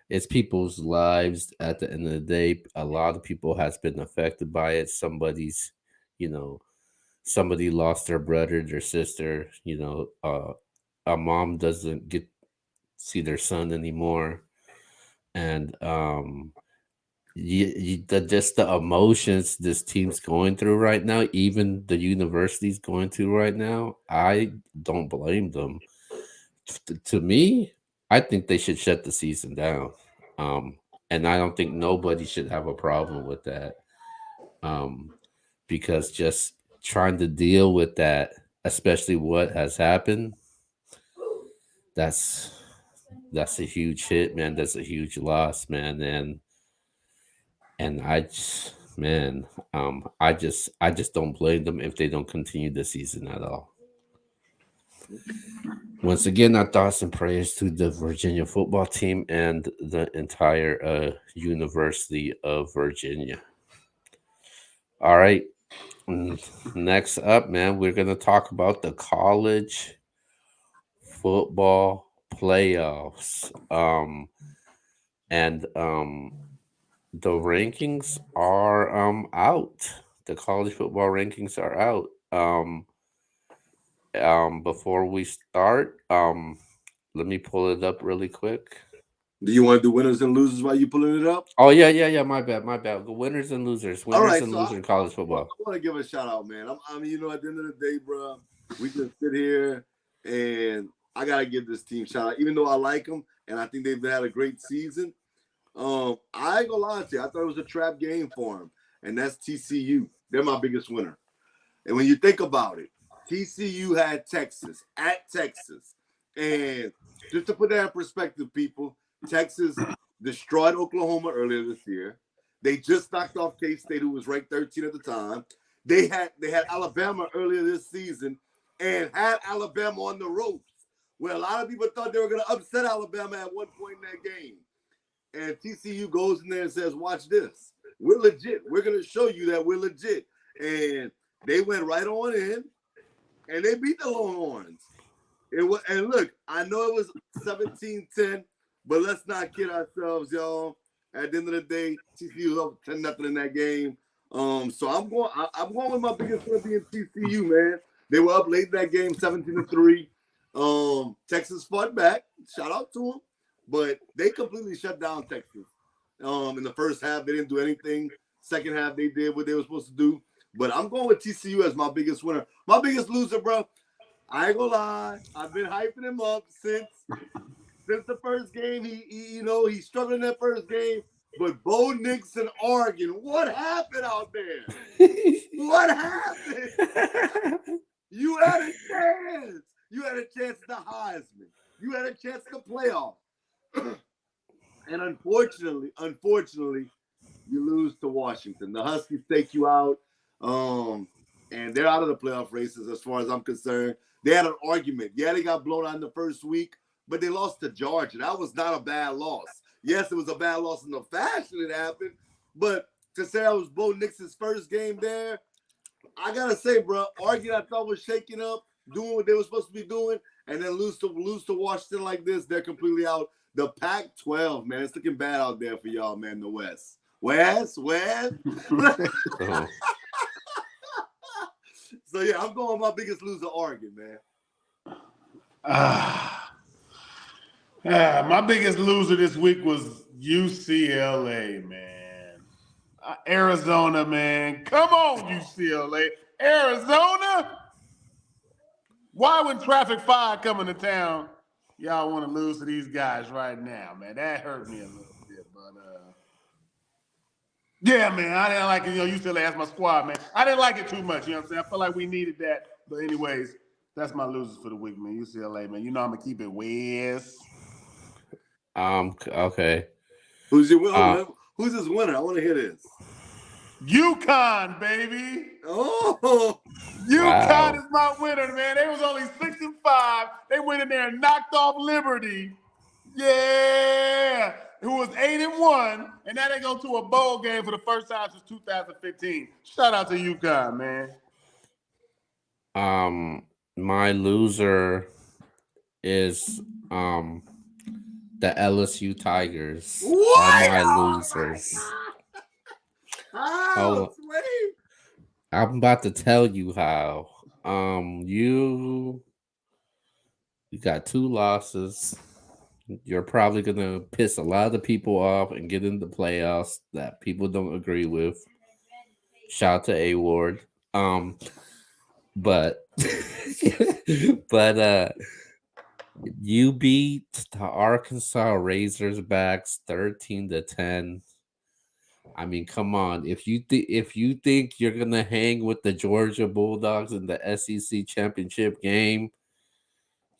Speaker 3: it's people's lives at the end of the day. A lot of people has been affected by it. Somebody lost their brother, their sister. A mom doesn't get see their son anymore, and just the emotions this team's going through right now, even the university's going through right now, I don't blame them. To me, I think they should shut the season down. and I don't think nobody should have a problem with that. Because just trying to deal with that, especially what has happened, that's that's a huge hit, man. That's a huge loss, man. And I just, man, I just don't blame them if they don't continue the season at all. Once again, our thoughts and prayers to the Virginia football team and the entire University of Virginia. All right. Next up, man, we're gonna talk about the college football playoffs. And the rankings are out. The college football rankings are out. Before we start, let me pull it up really quick.
Speaker 1: Do you want to do winners and losers while you pulling it up?
Speaker 3: Oh yeah. My bad. The winners and losers.
Speaker 1: All
Speaker 3: Winners
Speaker 1: right,
Speaker 3: and
Speaker 1: so
Speaker 3: losers in college football.
Speaker 1: I want to give a shout out, man. I mean, at the end of the day, bro, we can sit here and I gotta give this team shout out, even though I like them and I think they've had a great season. I ain't gonna lie to you, I thought it was a trap game for them, and that's TCU. They're my biggest winner. And when you think about it, TCU had Texas at Texas, and just to put that in perspective, people, Texas destroyed Oklahoma earlier this year. They just knocked off K-State, who was ranked 13 at the time. They had Alabama earlier this season and had Alabama on the ropes, where a lot of people thought they were going to upset Alabama at one point in that game. And TCU goes in there and says, watch this. We're legit. We're going to show you that we're legit. And they went right on in, and they beat the Longhorns. And look, I know it was 17-10, but let's not kid ourselves, y'all. At the end of the day, TCU was up 10-0 in that game. So I'm going with my biggest one being TCU, man. They were up late in that game, 17-3. Texas fought back. Shout out to them. But they completely shut down Texas. In the first half, they didn't do anything. Second half, they did what they were supposed to do. But I'm going with TCU as my biggest winner. My biggest loser, bro. I ain't gonna lie. I've been hyping him up since the first game. He struggled in that first game. But Bo Nix in Oregon, what happened out there? What happened? You had a chance. You had a chance at the Heisman. You had a chance at the playoff. And unfortunately, you lose to Washington. The Huskies take you out. And they're out of the playoff races as far as I'm concerned. They had an argument. Yeah, they got blown out in the first week, but they lost to Georgia. That was not a bad loss. Yes, it was a bad loss in the fashion it happened, but to say that was Bo Nix's first game there, I gotta say, bro, Oregon I thought was shaking up, doing what they were supposed to be doing, and then lose to Washington like this, they're completely out. The Pac-12, man, it's looking bad out there for y'all, man. The West. So, yeah, I'm going my biggest loser, Oregon, man.
Speaker 2: My biggest loser this week was UCLA, man. Arizona, man. Come on, UCLA. Arizona? Why, when Traffic 5 coming to town, y'all want to lose to these guys right now, man? That hurt me a little bit, but yeah, man, I didn't like it. UCLA, that's my squad, man. I didn't like it too much, you know what I'm saying? I feel like we needed that. But anyways, that's my losers for the week, man. UCLA, man. You know I'm going to keep it West.
Speaker 3: Okay.
Speaker 1: Who's your winner? Who's his winner? I want to hear this.
Speaker 2: UConn, baby.
Speaker 1: Oh,
Speaker 2: UConn is my winner, man. They was only 6-5. They went in there and knocked off Liberty. Yeah. Who was 8-1, and now they go to a bowl game for the first time since 2015. Shout out to UConn, man.
Speaker 3: My loser is the LSU Tigers.
Speaker 1: What?
Speaker 3: Are my losers.
Speaker 1: Oh, sweet.
Speaker 3: I'm about to tell you how. You got 2 losses. You're probably gonna piss a lot of the people off and get in the playoffs that people don't agree with. Shout out to A Ward. But You beat the Arkansas Razorbacks 13-10. I mean, come on. If you think you're gonna hang with the Georgia Bulldogs in the SEC championship game,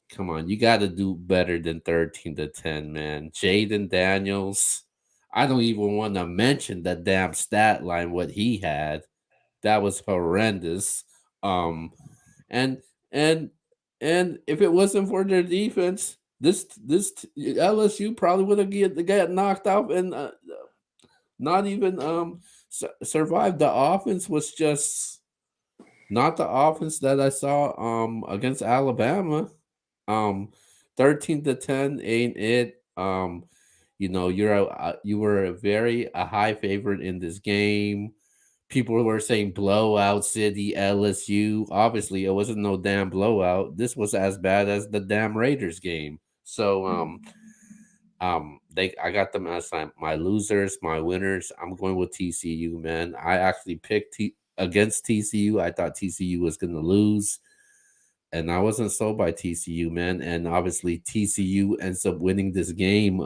Speaker 3: come on, you got to do better than 13-10, man. Jaden Daniels, I don't even want to mention the damn stat line what he had. That was horrendous. Um, and and and if it wasn't for their defense, this LSU probably would have get knocked out and not even survived. The offense was just not the offense that I saw against Alabama. Um 13-10 ain't it. You were a high favorite in this game. People were saying blowout city LSU. Obviously, it wasn't no damn blowout. This was as bad as the damn Raiders game. So I got them as my losers, my winners. I'm going with TCU, man. I actually picked against TCU. I thought TCU was going to lose, and I wasn't sold by TCU, man. And obviously TCU ends up winning this game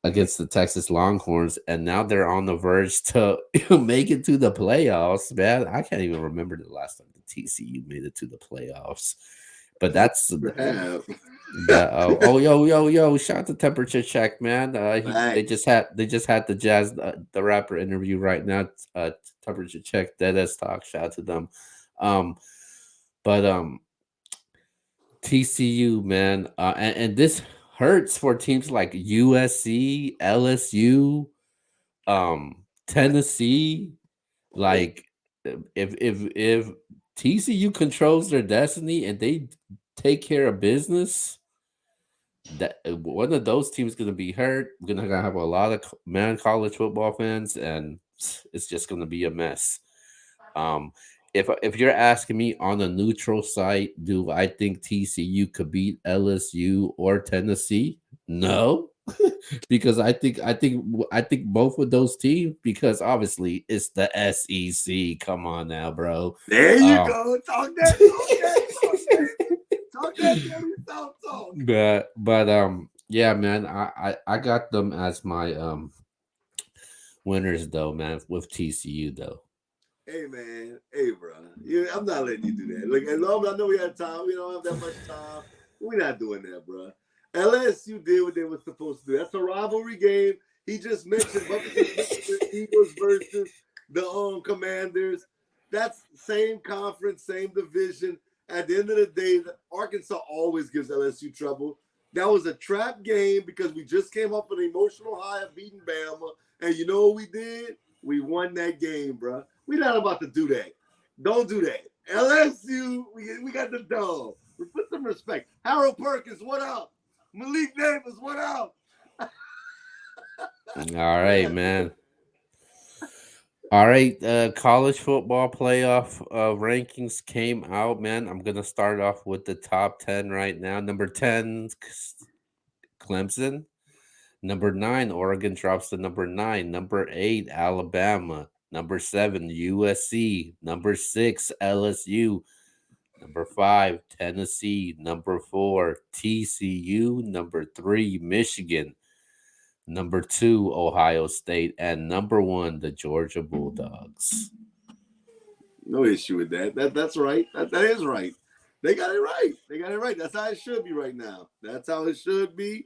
Speaker 3: against the Texas Longhorns, and now they're on the verge to make it to the playoffs, man. I can't even remember the last time the TCU made it to the playoffs. But that's that. Yo! Shout out to Temperature Check, man. They just had the Jazz the rapper interview right now. Temperature Check, Dead as Talk. Shout out to them. But TCU, man, and this hurts for teams like USC, LSU, Tennessee. Like, if TCU controls their destiny and they take care of business, that one of those teams going to be hurt. We're going to have a lot of college football fans, and it's just going to be a mess. Um, if you're asking me on a neutral site, do I think TCU could beat LSU or Tennessee? No, because I think both of those teams, because obviously it's the SEC. Come on now, bro.
Speaker 1: There you go. Talk that. Talk that.
Speaker 3: But yeah, man. I got them as my winners though, man. With TCU though.
Speaker 1: Hey man, hey bro, I'm not letting you do that. Look, as long as I know we have time, we don't have that much time. We're not doing that, bro. LSU did what they were supposed to do. That's a rivalry game. He just mentioned the Eagles versus the Commanders. That's same conference, same division. At the end of the day, Arkansas always gives LSU trouble. That was a trap game because we just came up with an emotional high of beating Bama, and you know what we did? We won that game, bro. We're not about to do that. Don't do that. LSU, we got the dog. We put some respect. Harold Perkins, what up? Malik Davis, what up?
Speaker 3: All right, man. All right, college football playoff rankings came out, man. I'm gonna start off with the top 10 right now. Number 10, Clemson. Number 9, Oregon drops to number 9. Number 8, Alabama. Number 7, USC. Number 6, LSU. Number 5, Tennessee. Number 4, TCU. Number 3, Michigan. Number 2, Ohio State. And number 1, the Georgia Bulldogs.
Speaker 1: No issue with that. That's right. That is right. They got it right. That's how it should be right now. That's how it should be.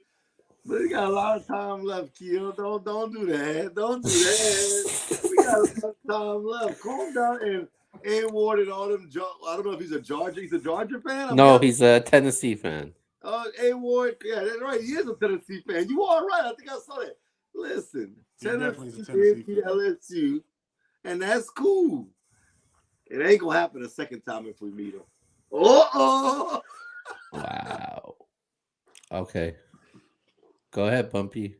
Speaker 1: But we got a lot of time left, Keel. Don't do that. Don't do that. We got a lot of time left. Calm down. And A. Ward and all them. I don't know if he's a Georgia fan.
Speaker 3: No, he's a Tennessee fan.
Speaker 1: A. Ward, yeah, that's right. He is a Tennessee fan. You are right. I think I saw that. Listen, Tennessee beat LSU, and that's cool. It ain't gonna happen a second time if we meet them. Oh.
Speaker 3: Wow. Okay. Go ahead, Bumpy.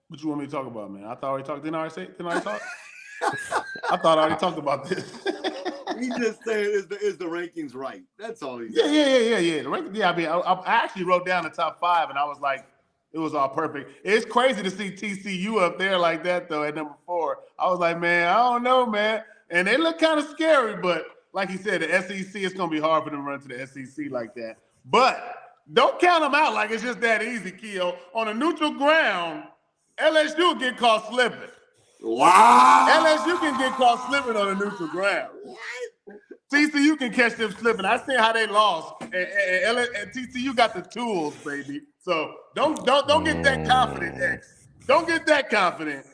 Speaker 2: What you want me to talk about, man? I thought I already talked. Didn't I already talk? I thought I already talked about this.
Speaker 1: He just said, "Is the rankings right?" That's all he
Speaker 2: said. Yeah. The rankings, yeah. I mean, I actually wrote down the top 5, and I was like, it was all perfect. It's crazy to see TCU up there like that, though, at number 4. I was like, man, I don't know, man. And they look kind of scary, but like he said, the SEC, it's going to be hard for them to run to the SEC like that. But don't count them out like it's just that easy, Keo. On a neutral ground, LSU will get caught slipping.
Speaker 1: Wow.
Speaker 2: LSU can get caught slipping on a neutral ground. TCU can catch them slipping. I seen how they lost, and TCU got the tools, baby. So don't get that confident, X. Don't get that confident.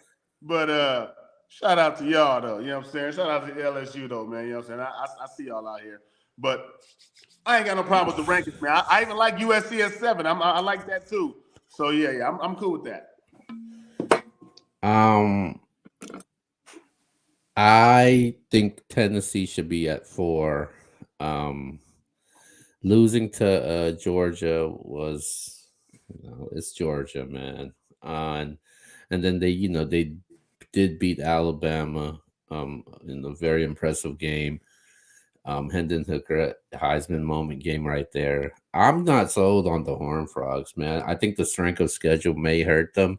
Speaker 2: But shout out to y'all though. You know what I'm saying? Shout out to LSU though, man. You know what I'm saying? I see y'all out here, but I ain't got no problem with the rankings, man. I even like USC at 7. I like that too. So yeah, I'm cool with that.
Speaker 3: I think Tennessee should be at 4. Losing to Georgia was, it's Georgia, man. And then they did beat Alabama in a very impressive game. Hendon Hooker Heisman moment game right there. I'm not sold on the Horned Frogs, man. I think the strength of schedule may hurt them.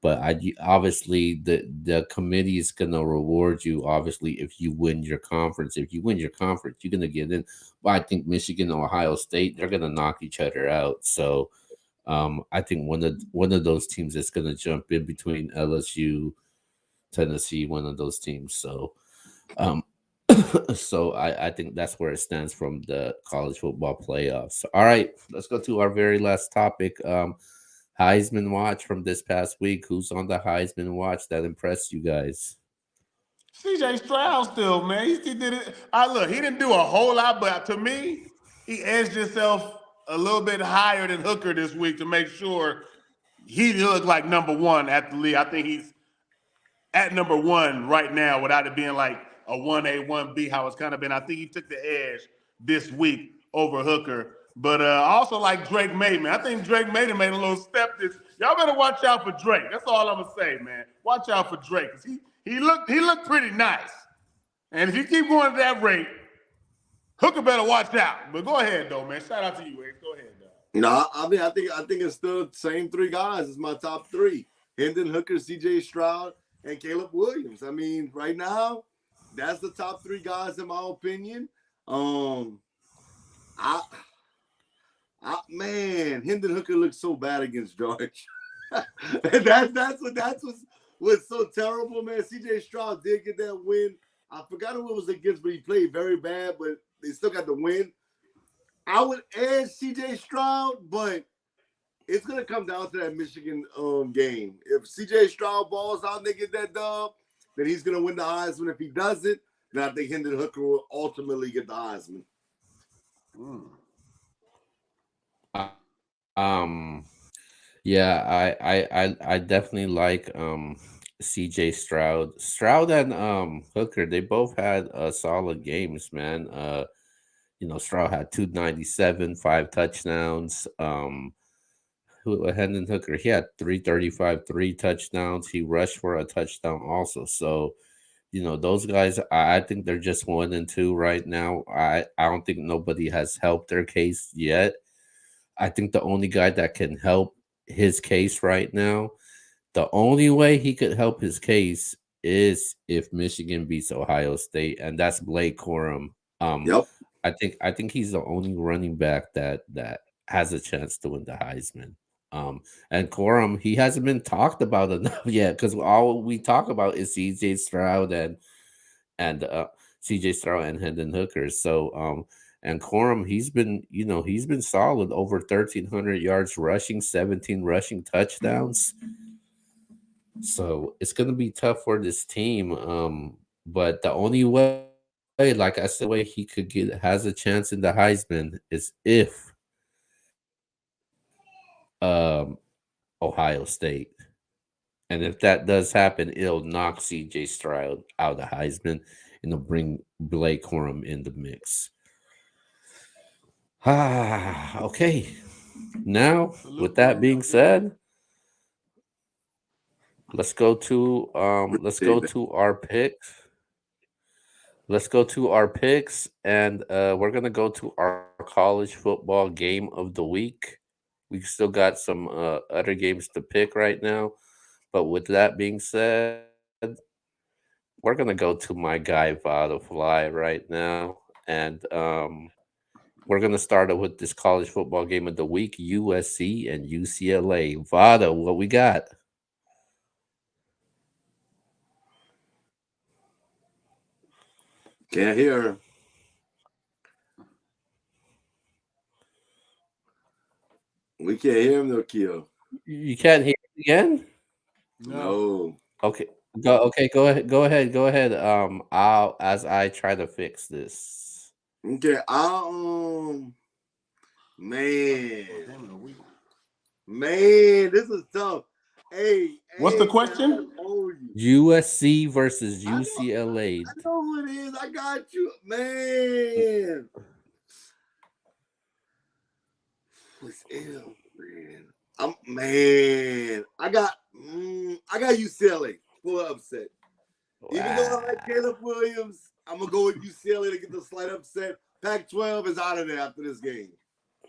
Speaker 3: But obviously the committee is gonna reward you. Obviously, if you win your conference, you're gonna get in. But I think Michigan, Ohio State, they're gonna knock each other out. So I think one of those teams is gonna jump in between LSU, Tennessee, one of those teams. So um, so I think that's where it stands from the college football playoffs. All right, let's go to our very last topic. Heisman watch from this past week. Who's on the Heisman watch that impressed you guys?
Speaker 2: CJ Stroud still, man. He did it. Look, he didn't do a whole lot, but to me, he edged himself a little bit higher than Hooker this week to make sure he looked like number one at the league. I think he's at number one right now without it being like a 1A, 1B, how it's kind of been. I think he took the edge this week over Hooker. But I also like Drake May, man. I think Drake May made a little step. Y'all better watch out for Drake. That's all I'm gonna say, man. Watch out for Drake. He looked pretty nice. And if you keep going at that rate, Hooker better watch out. But go ahead though, man. Shout out to you, X. Go ahead, dog.
Speaker 1: No, I mean I think it's still the same 3 guys. It's my top 3: Hendon Hooker, CJ Stroud, and Caleb Williams. I mean, right now, that's the top 3 guys in my opinion. Man, Hendon Hooker looked so bad against Georgia. that's what's so terrible, man. CJ Stroud did get that win. I forgot who it was against, but he played very bad, but they still got the win. I would edge CJ Stroud, but it's gonna come down to that Michigan game. If CJ Stroud balls out and they get that dub, then he's gonna win the Heisman. If he doesn't, then I think Hendon Hooker will ultimately get the Heisman.
Speaker 3: Yeah, I definitely like CJ Stroud. Stroud and Hooker, they both had solid games, man. Stroud had 297, 5 touchdowns. Hendon Hooker, he had 335, 3 touchdowns. He rushed for a touchdown also. So, those guys, I think they're just 1 and 2 right now. I don't think nobody has helped their case yet. I think the only guy that can help his case right now, the only way he could help his case is if Michigan beats Ohio State, and that's Blake Corum.
Speaker 1: Yep.
Speaker 3: I think he's the only running back that has a chance to win the Heisman. And Corum, he hasn't been talked about enough yet because all we talk about is CJ Stroud and CJ Stroud and Hendon Hooker. So and Corum, he's been solid, over 1,300 yards rushing, 17 rushing touchdowns. So it's gonna be tough for this team. But the only way, like I said, way he could has a chance in the Heisman is if Ohio State. And if that does happen, it'll knock CJ Stroud out of the Heisman and it'll bring Blake Corum in the mix. Okay. Now, with that being said, let's go to our picks. Let's go to our picks, and we're gonna go to our college football game of the week. We still got some other games to pick right now, but with that being said, we're gonna go to my guy Vada Fly right now. And we're gonna start it with this college football game of the week: USC and UCLA. Vada, what we got?
Speaker 1: Can't hear her. We can't hear him though, Keo.
Speaker 3: You can't hear it again?
Speaker 1: No.
Speaker 3: Okay. Go ahead. Go ahead. Go ahead. I'll as I try to fix this.
Speaker 1: Okay, man, this is tough. Hey,
Speaker 2: what's the question?
Speaker 3: USC versus UCLA.
Speaker 1: I know who it is. I got you, man. What's ill, man? I got UCLA full upset. Wow. Even though I like Caleb Williams, I'm gonna go with UCLA to get the slight upset. Pac-12 is out of there after this game.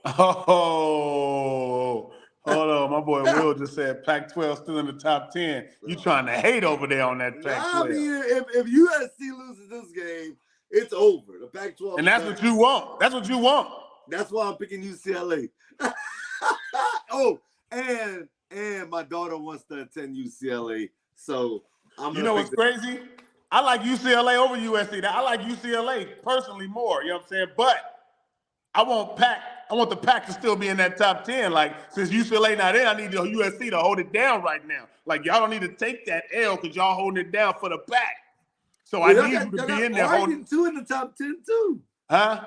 Speaker 2: Oh, hold on. My boy Will just said Pac-12 still in the top 10. You trying to hate over there on that Pac-12.
Speaker 1: I mean, if USC loses this game, it's over. The Pac-12.
Speaker 2: And that's what you want. That's what you want.
Speaker 1: That's why I'm picking UCLA. Oh, and my daughter wants to attend UCLA. So
Speaker 2: you know what's crazy? I like UCLA over USC. I like UCLA personally more. You know what I'm saying? But I want the Pac to still be in that top 10. Like, since UCLA not in, I need the USC to hold it down right now. Like, y'all don't need to take that L because y'all holding it down for the Pac. So I need you to be in there
Speaker 1: holding two in the top 10 too.
Speaker 2: Huh?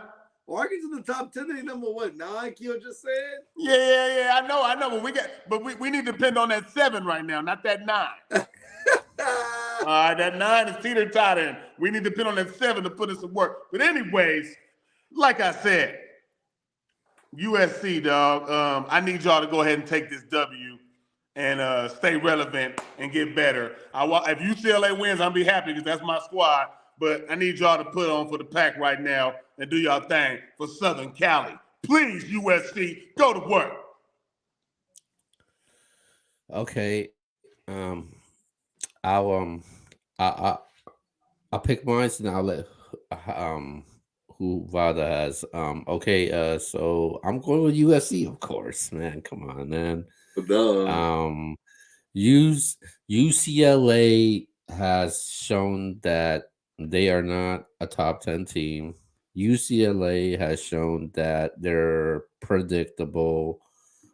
Speaker 1: Oregon's in the top 10. They number what, 9? Keo just said.
Speaker 2: Yeah. I know. But we need to depend on that 7 right now, not that 9. That 9 is teeter-tottering. We need to depend on that 7 to put in some work. But anyways, like I said, USC, dog. I need y'all to go ahead and take this W and stay relevant and get better. If UCLA wins, I'll be happy because that's my squad. But I need y'all to put on for the Pac right now and do y'all thing for Southern Cali. Please, USC, go to work.
Speaker 3: Okay. I'll pick mine and I'll let who Vada has. Okay, so I'm going with USC, of course, man. Come on, man. UCLA has shown that they are not a top 10 team. UCLA has shown that they're predictable.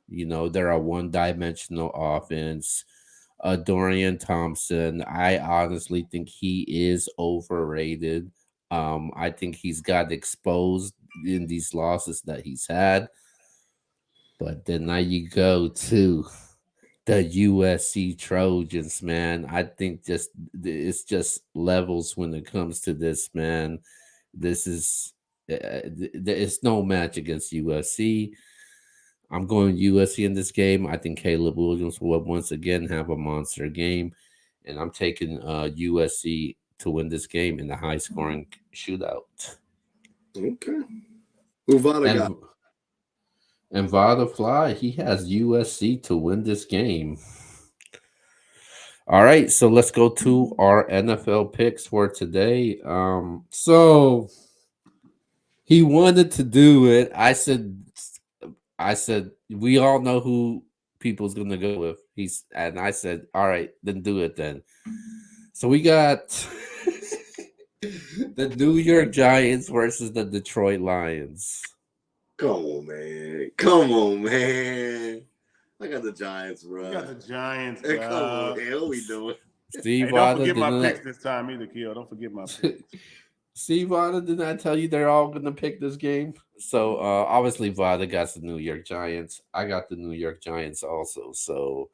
Speaker 3: You know, they're a one-dimensional offense. Dorian Thompson, I honestly think he is overrated. I think he's got exposed in these losses that he's had. But then now you go to the USC Trojans, man. I think it's just levels when it comes to this, man. This is it's no match against USC. I'm going USC in this game. I think Caleb Williams will once again have a monster game, and I'm taking USC to win this game in the high-scoring shootout.
Speaker 1: Okay. Who Vada got?
Speaker 3: And Vada Fly, he has USC to win this game. All right, so let's go to our NFL picks for today. So he wanted to do it. I said we all know who people's gonna go with. And I said, all right, then do it then. So we got the New York Giants versus the Detroit Lions.
Speaker 1: Come on, man. I got the Giants, bro.
Speaker 2: You got the Giants,
Speaker 1: bro.
Speaker 2: Come
Speaker 1: on, man. What we doing?
Speaker 3: Steve,
Speaker 2: hey, don't forget my picks this time either, Keo. Don't forget my picks.
Speaker 3: See, Vada, did I tell you they're all going to pick this game? So, obviously, Vada got the New York Giants. I got the New York Giants also. So,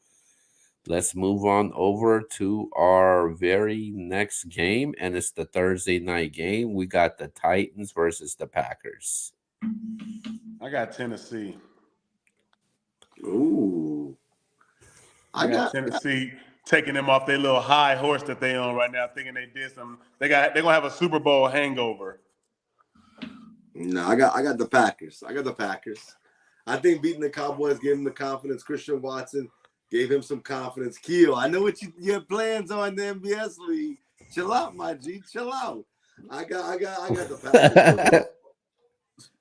Speaker 3: let's move on over to our very next game, and it's the Thursday night game. We got the Titans versus the Packers.
Speaker 2: I got Tennessee.
Speaker 1: Ooh.
Speaker 2: I got Tennessee taking them off their little high horse that they on right now, thinking they did something. They're gonna have a Super Bowl hangover.
Speaker 1: No, I got the Packers. I think beating the Cowboys gave him the confidence. Christian Watson gave him some confidence. Keo, I know what your plans are in the MBS league. Chill out, my G. Chill out. I got the Packers.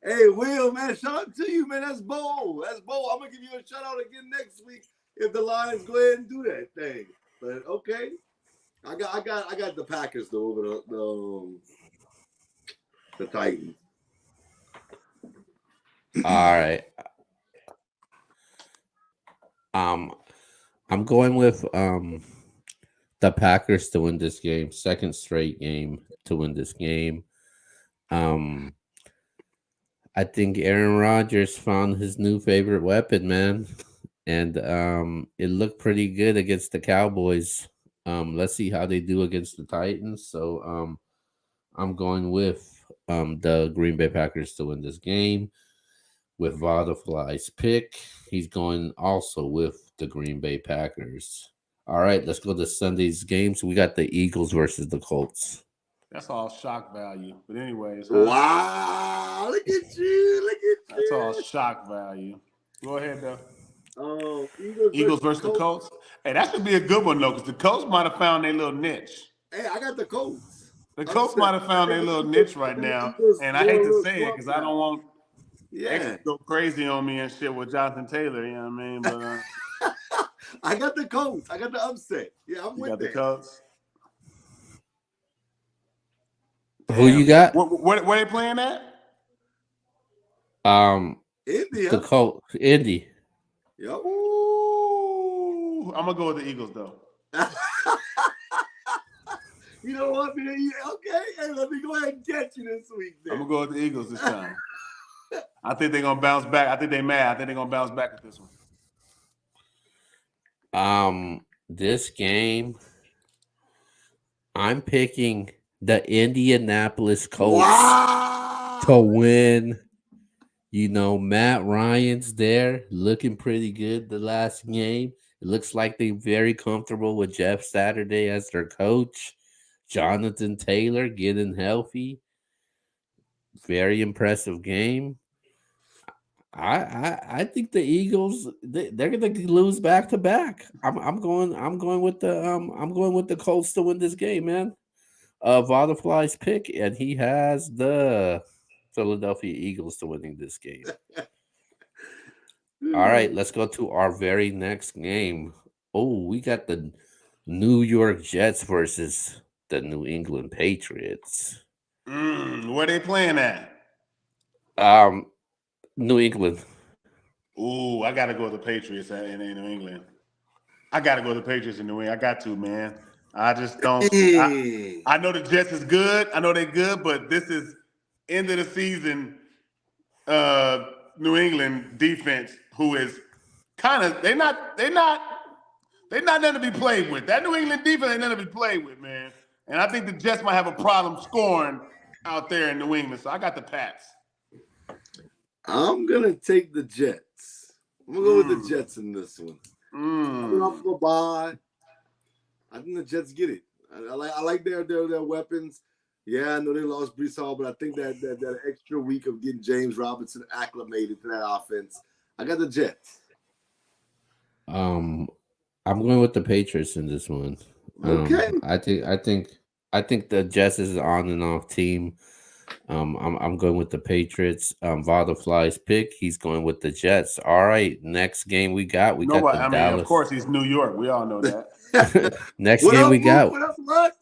Speaker 1: Hey, Will, man, shout out to you, man. That's bold. That's bold. I'm gonna give you a shout out again next week if the Lions go ahead and do that thing. But okay, I got the Packers though over the Titans.
Speaker 3: All right. I'm going with the Packers to win this game. Second straight game to win this game. Um, I think Aaron Rodgers found his new favorite weapon, man, and it looked pretty good against the Cowboys. Let's see how they do against the Titans. So I'm going with the Green Bay Packers to win this game. With Vodafly's pick, he's going also with the Green Bay Packers. All right, let's go to Sunday's games. We got the Eagles versus the Colts.
Speaker 2: That's all shock value. But anyways,
Speaker 1: wow, look at you, look at you.
Speaker 2: That's all shock value. Go ahead, though.
Speaker 1: Eagles
Speaker 2: versus the Colts. Hey, that should be a good one, though, because the Colts might have found their little niche.
Speaker 1: Hey, I got the Colts.
Speaker 2: The Colts might have found their little niche right now. And I hate to say it because I don't want X to go crazy on me and shit with Jonathan Taylor, you know what I mean? But
Speaker 1: I got the Colts. I got the upset. Yeah, I'm with
Speaker 2: got
Speaker 1: that.
Speaker 2: the Colts.
Speaker 3: Who you got?
Speaker 2: Where they playing at?
Speaker 1: India.
Speaker 3: The Colts. Indy.
Speaker 1: Yep.
Speaker 2: Ooh, I'm gonna go with the Eagles though.
Speaker 1: You know what? Okay, hey, let me go ahead and catch you this week. Then.
Speaker 2: I'm gonna go with the Eagles this time. I think they're gonna bounce back. I think they're mad. I think they're gonna bounce back with this one.
Speaker 3: This game, I'm picking the Indianapolis Colts to win. You know, Matt Ryan's there, looking pretty good the last game. It looks like they're very comfortable with Jeff Saturday as their coach. Jonathan Taylor getting healthy. Very impressive game. I think the Eagles they're gonna lose back to back. I'm going with the Colts to win this game, man. Vodafly's pick, and he has the Philadelphia Eagles to winning this game. All right, let's go to our very next game. Oh, we got the New York Jets versus the New England Patriots.
Speaker 2: Where they playing at?
Speaker 3: New England.
Speaker 2: Ooh, I gotta go with the Patriots in New England. I gotta go with the Patriots in New England. I got to, man. I just don't. I know the Jets is good. I know they're good, but this is end of the season. New England defense, who is kind of they're not nothing to be played with. That New England defense ain't nothing to be played with, man. And I think the Jets might have a problem scoring out there in New England. So I got the Pats.
Speaker 1: I'm gonna take the Jets. I'm gonna go with the Jets in this one. I'm off of a bye. I think the Jets get it. I like their weapons. Yeah, I know they lost Brees Hall, but I think that extra week of getting James Robinson acclimated to that offense. I got the Jets.
Speaker 3: I'm going with the Patriots in this one.
Speaker 1: Okay.
Speaker 3: I think the Jets is an on and off team. I'm going with the Patriots. Vodafly's pick. He's going with the Jets. All right. Next game we got. Dallas.
Speaker 2: Of course, he's New York. We all know that.
Speaker 3: Next
Speaker 1: what
Speaker 3: game
Speaker 1: up,
Speaker 3: we got.
Speaker 1: What up, Lux?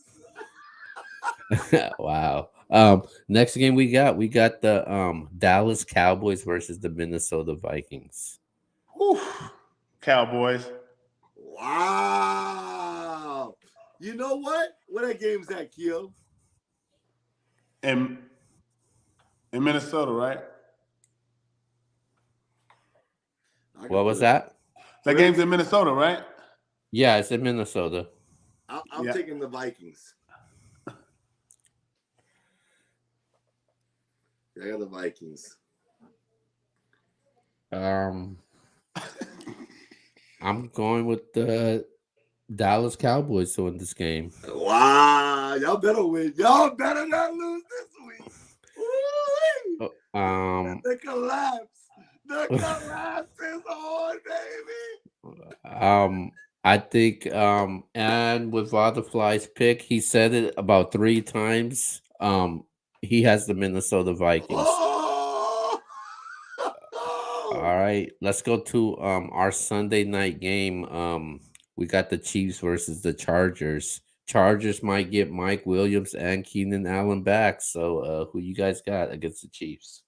Speaker 3: Wow. Next game we got the Dallas Cowboys versus the Minnesota Vikings.
Speaker 2: Whew. Cowboys.
Speaker 1: Wow. You know what? Where that game's at, Keo?
Speaker 2: In Minnesota, right?
Speaker 3: What was that?
Speaker 2: That game's in Minnesota, right?
Speaker 3: Yeah, it's in Minnesota.
Speaker 1: I'm taking the Vikings. I got the Vikings.
Speaker 3: I'm going with the Dallas Cowboys to win this game.
Speaker 1: Wow, y'all better win. Y'all better not lose this week. The collapse. The collapse is on, baby.
Speaker 3: I think and with Vodafly's pick, he said it about 3 times. He has the Minnesota Vikings.
Speaker 1: Oh,
Speaker 3: All right, let's go to our Sunday night game. We got the Chiefs versus the Chargers. Chargers might get Mike Williams and Keenan Allen back. So, who you guys got against the Chiefs?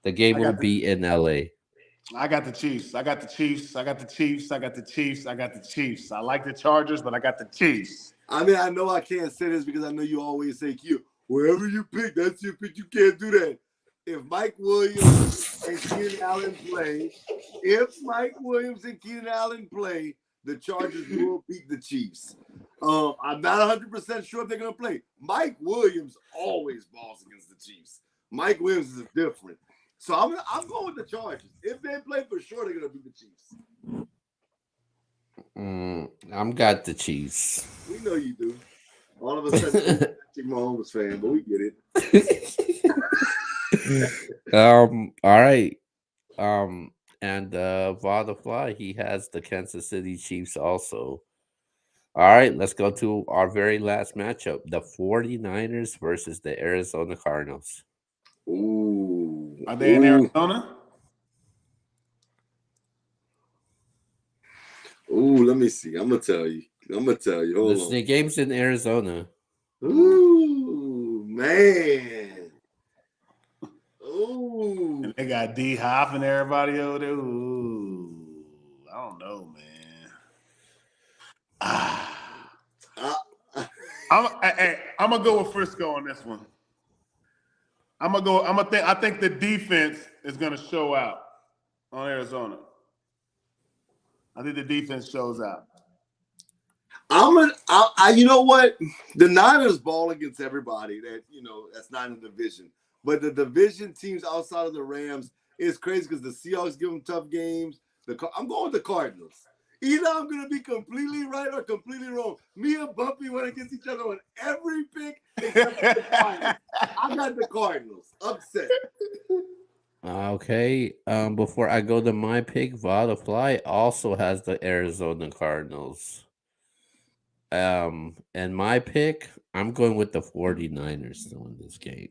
Speaker 3: The game will be in LA.
Speaker 2: I got the Chiefs. I got the Chiefs. I got the Chiefs. I got the Chiefs. I got the Chiefs. I like the Chargers, but I got the Chiefs.
Speaker 1: I mean, I know I can't say this because I know you always say, Q, wherever you pick, that's your pick. You can't do that. If Mike Williams and Keenan Allen play, the Chargers will beat the Chiefs. I'm not 100% sure if they're going to play. Mike Williams always balls against the Chiefs. Mike Williams is different. So I'm going with the Chargers. If they play, for sure they're going to beat the Chiefs.
Speaker 3: I'm got the Chiefs.
Speaker 1: We know you do. All of a sudden, you're a Patrick Mahomes fan, but we get it.
Speaker 3: All right. And Vodafly, he has the Kansas City Chiefs also. All right, let's go to our very last matchup, the 49ers versus the Arizona Cardinals.
Speaker 1: Ooh.
Speaker 2: Are they in Arizona?
Speaker 1: Ooh, let me see. I'm gonna tell you. Hold on.
Speaker 3: The game's in Arizona.
Speaker 1: Ooh, man. Ooh.
Speaker 2: And they got D Hop and everybody over there. Ooh, I don't know, man. I'm gonna go with Frisco on this one. I think the defense is gonna show out on Arizona. I think the defense shows out.
Speaker 1: You know what? The Niners ball against everybody that's not in the division. But the division teams outside of the Rams is crazy because the Seahawks give them tough games. I'm going with the Cardinals. Either I'm going to be completely right or completely wrong. Me and Bumpy went against each other on every pick except for the Cardinals. I got the Cardinals. Upset.
Speaker 3: Okay. Before I go to my pick, Vodafly also has the Arizona Cardinals. And my pick, I'm going with the 49ers to win this game.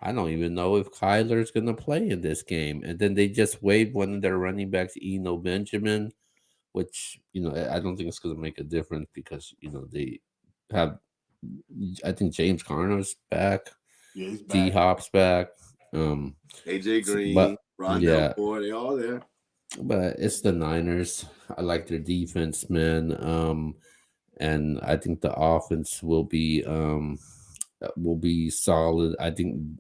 Speaker 3: I don't even know if Kyler's going to play in this game. And then they just waived one of their running backs, Eno Benjamin, which, I don't think it's going to make a difference because, they have, I think James Conner's back.
Speaker 2: Yeah, he's back.
Speaker 1: D-Hop's
Speaker 3: back.
Speaker 1: AJ Green, Rondell Moore, they all there.
Speaker 3: But it's the Niners. I like their defense, man. And I think the offense will be solid. I think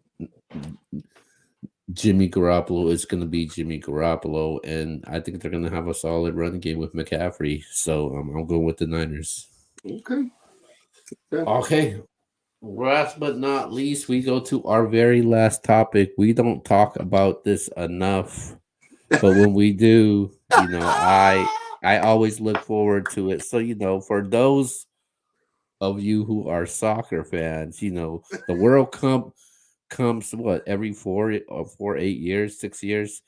Speaker 3: Jimmy Garoppolo is going to be Jimmy Garoppolo, and I think they're going to have a solid running game with McCaffrey. So I'm going with the Niners.
Speaker 1: Okay.
Speaker 3: Okay. Last but not least, we go to our very last topic. We don't talk about this enough, but when we do, I always look forward to it. So, for those of you who are soccer fans, the World Cup comes every 8 years, 6 years.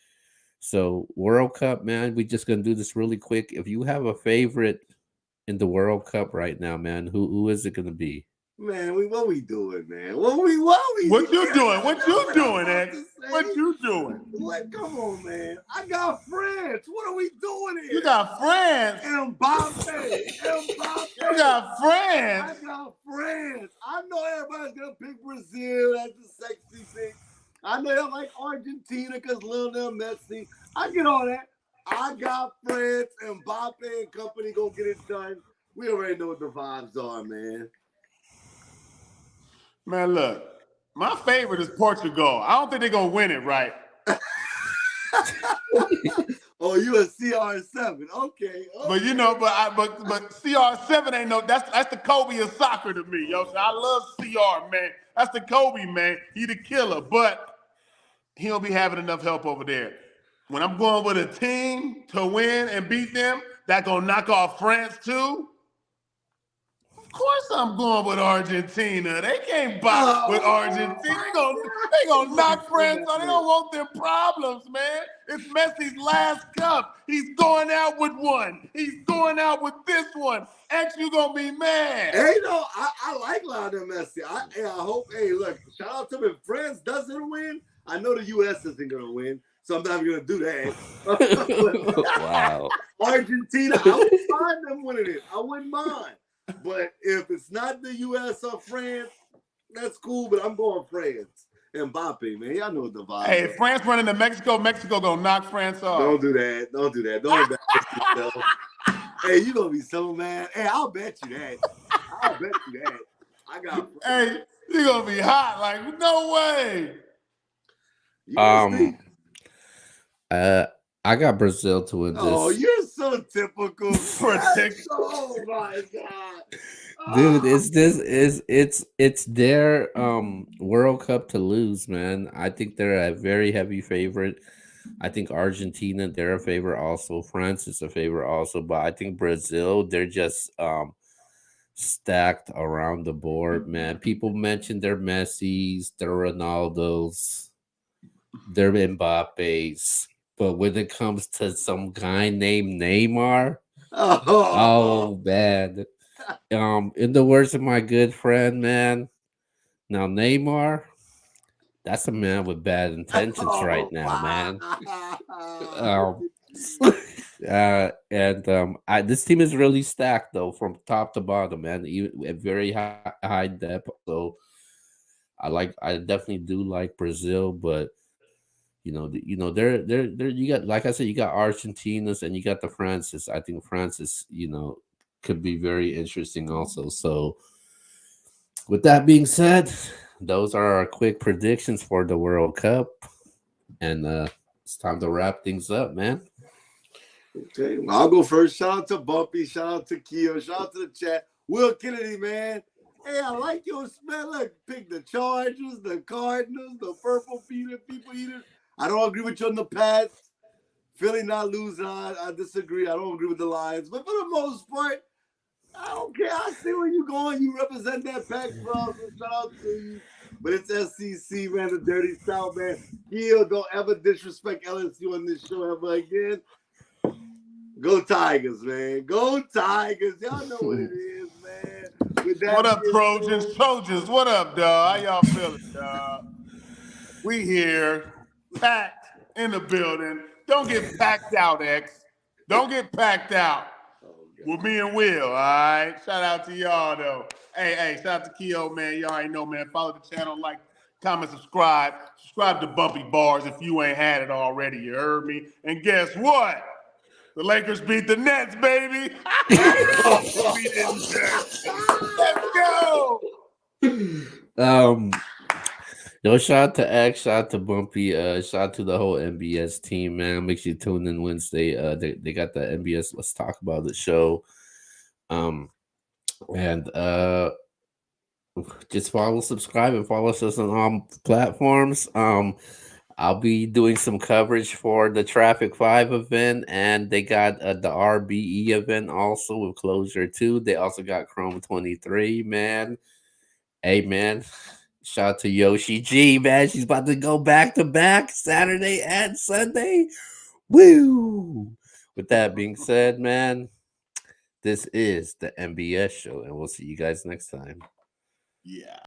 Speaker 3: So World Cup, man, we just gonna do this really quick. If you have a favorite in the World Cup right now, man, who is it gonna be?
Speaker 1: Man, what we doing, man? What
Speaker 2: you doing? What you doing, Ed? What you doing?
Speaker 1: What? Come on, man. I got France. What are we doing here?
Speaker 2: You got France.
Speaker 1: Mbappe.
Speaker 2: You got France.
Speaker 1: I got France. I know everybody's going to pick Brazil as the sexy pick. I know they like Argentina because Lionel Messi. I get all that. I got France, Mbappe and company going to get it done. We already know what the vibes are, man.
Speaker 2: Man, look, my favorite is Portugal. I don't think they're going to win it, right?
Speaker 1: Oh, you a CR7. Okay.
Speaker 2: But but CR7 ain't that's the Kobe of soccer to me, yo. So I love CR, man. That's the Kobe, man. He the killer, but he don't be having enough help over there. When I'm going with a team to win and beat them, that gonna knock off France too. Of course I'm going with Argentina. They can't buy with Argentina. They gonna knock France on. They don't want their problems, man. It's Messi's last cup. He's going out with one. He's going out with this one. X, you gonna be mad.
Speaker 1: Hey, no, I like Lionel Messi. I hope, look, shout out to him. If France doesn't win, I know the U.S. isn't gonna win. so I'm not even gonna do that.
Speaker 3: Wow.
Speaker 1: Argentina, I wouldn't mind them winning it. I wouldn't mind. But if it's not the U.S. or France, that's cool. But I'm going France. Mbappe, man, y'all know what the vibe
Speaker 2: Hey,
Speaker 1: is.
Speaker 2: if France running to Mexico, Mexico gonna knock France off.
Speaker 1: Don't do that. Don't do that. Don't embarrass yourself. Hey, you gonna be so mad. Hey, I'll bet you that. I'll bet you that. I got.
Speaker 2: Hey, you gonna be hot. Like, no way.
Speaker 1: You gonna see.
Speaker 3: I got Brazil to win this.
Speaker 1: Oh, you're so typical.
Speaker 2: Predict-
Speaker 1: Oh my god.
Speaker 3: Dude, it's their World Cup to lose, man. I think they're a very heavy favorite. I think Argentina, they're a favorite also. France is a favorite also, but I think Brazil, they're just stacked around the board, man. People mention their Messi's, their Ronaldos, their Mbappe's, but when it comes to some guy named Neymar, oh man. In the words of my good friend, man, now Neymar, that's a man with bad intentions right now, man. This team is really stacked though, from top to bottom, man. Even at very high depth. So I definitely do like Brazil, but they're you got, like I said, you got Argentinas and you got the Francis. I think Francis, could be very interesting also. So with that being said, those are our quick predictions for the World Cup. And it's time to wrap things up, man.
Speaker 1: Okay, well, I'll go first. Shout out to Bumpy. Shout out to Keo. Shout out to the chat. Will Kennedy, man. Hey, I like your smell. Look, pick the Chargers, the Cardinals, the Purple People Eaters. I don't agree with you on the Pats. Philly not losing. I disagree. I don't agree with the Lions. But for the most part, I don't care. I see where you're going. You represent that Pac Bros. Shout out to you. But it's SEC, man, the Dirty South, man. Keo, don't ever disrespect LSU on this show ever again. Go Tigers, man. Go Tigers. Y'all know what it is, man.
Speaker 2: What up, Trojans? Trojans, what up, dog? How y'all feeling, dog? We here, packed in the building. Don't get packed out, X. Don't get packed out. With me and Will, all right? Shout out to y'all, though. Hey, shout out to Keo, man. Y'all already know, man. Follow the channel, like, comment, subscribe. Subscribe to Bumpy Bars if you ain't had it already. You heard me? And guess what? The Lakers beat the Nets, baby. We didn't Let's go.
Speaker 3: Shout out to X, shout out to Bumpy, shout out to the whole NBS team, man. Make sure you tune in Wednesday. They got the NBS Let's Talk About the show. And just follow, subscribe, and follow us on all platforms. I'll be doing some coverage for the Traffic 5 event, and they got the RBE event also with Closure 2. They also got Chrome 23, man. Hey, man, shout out to Yoshi G, man. She's about to go back to back Saturday and Sunday. Woo! With that being said, man, this is the Nbs Show, and we'll see you guys next time.
Speaker 2: Yeah.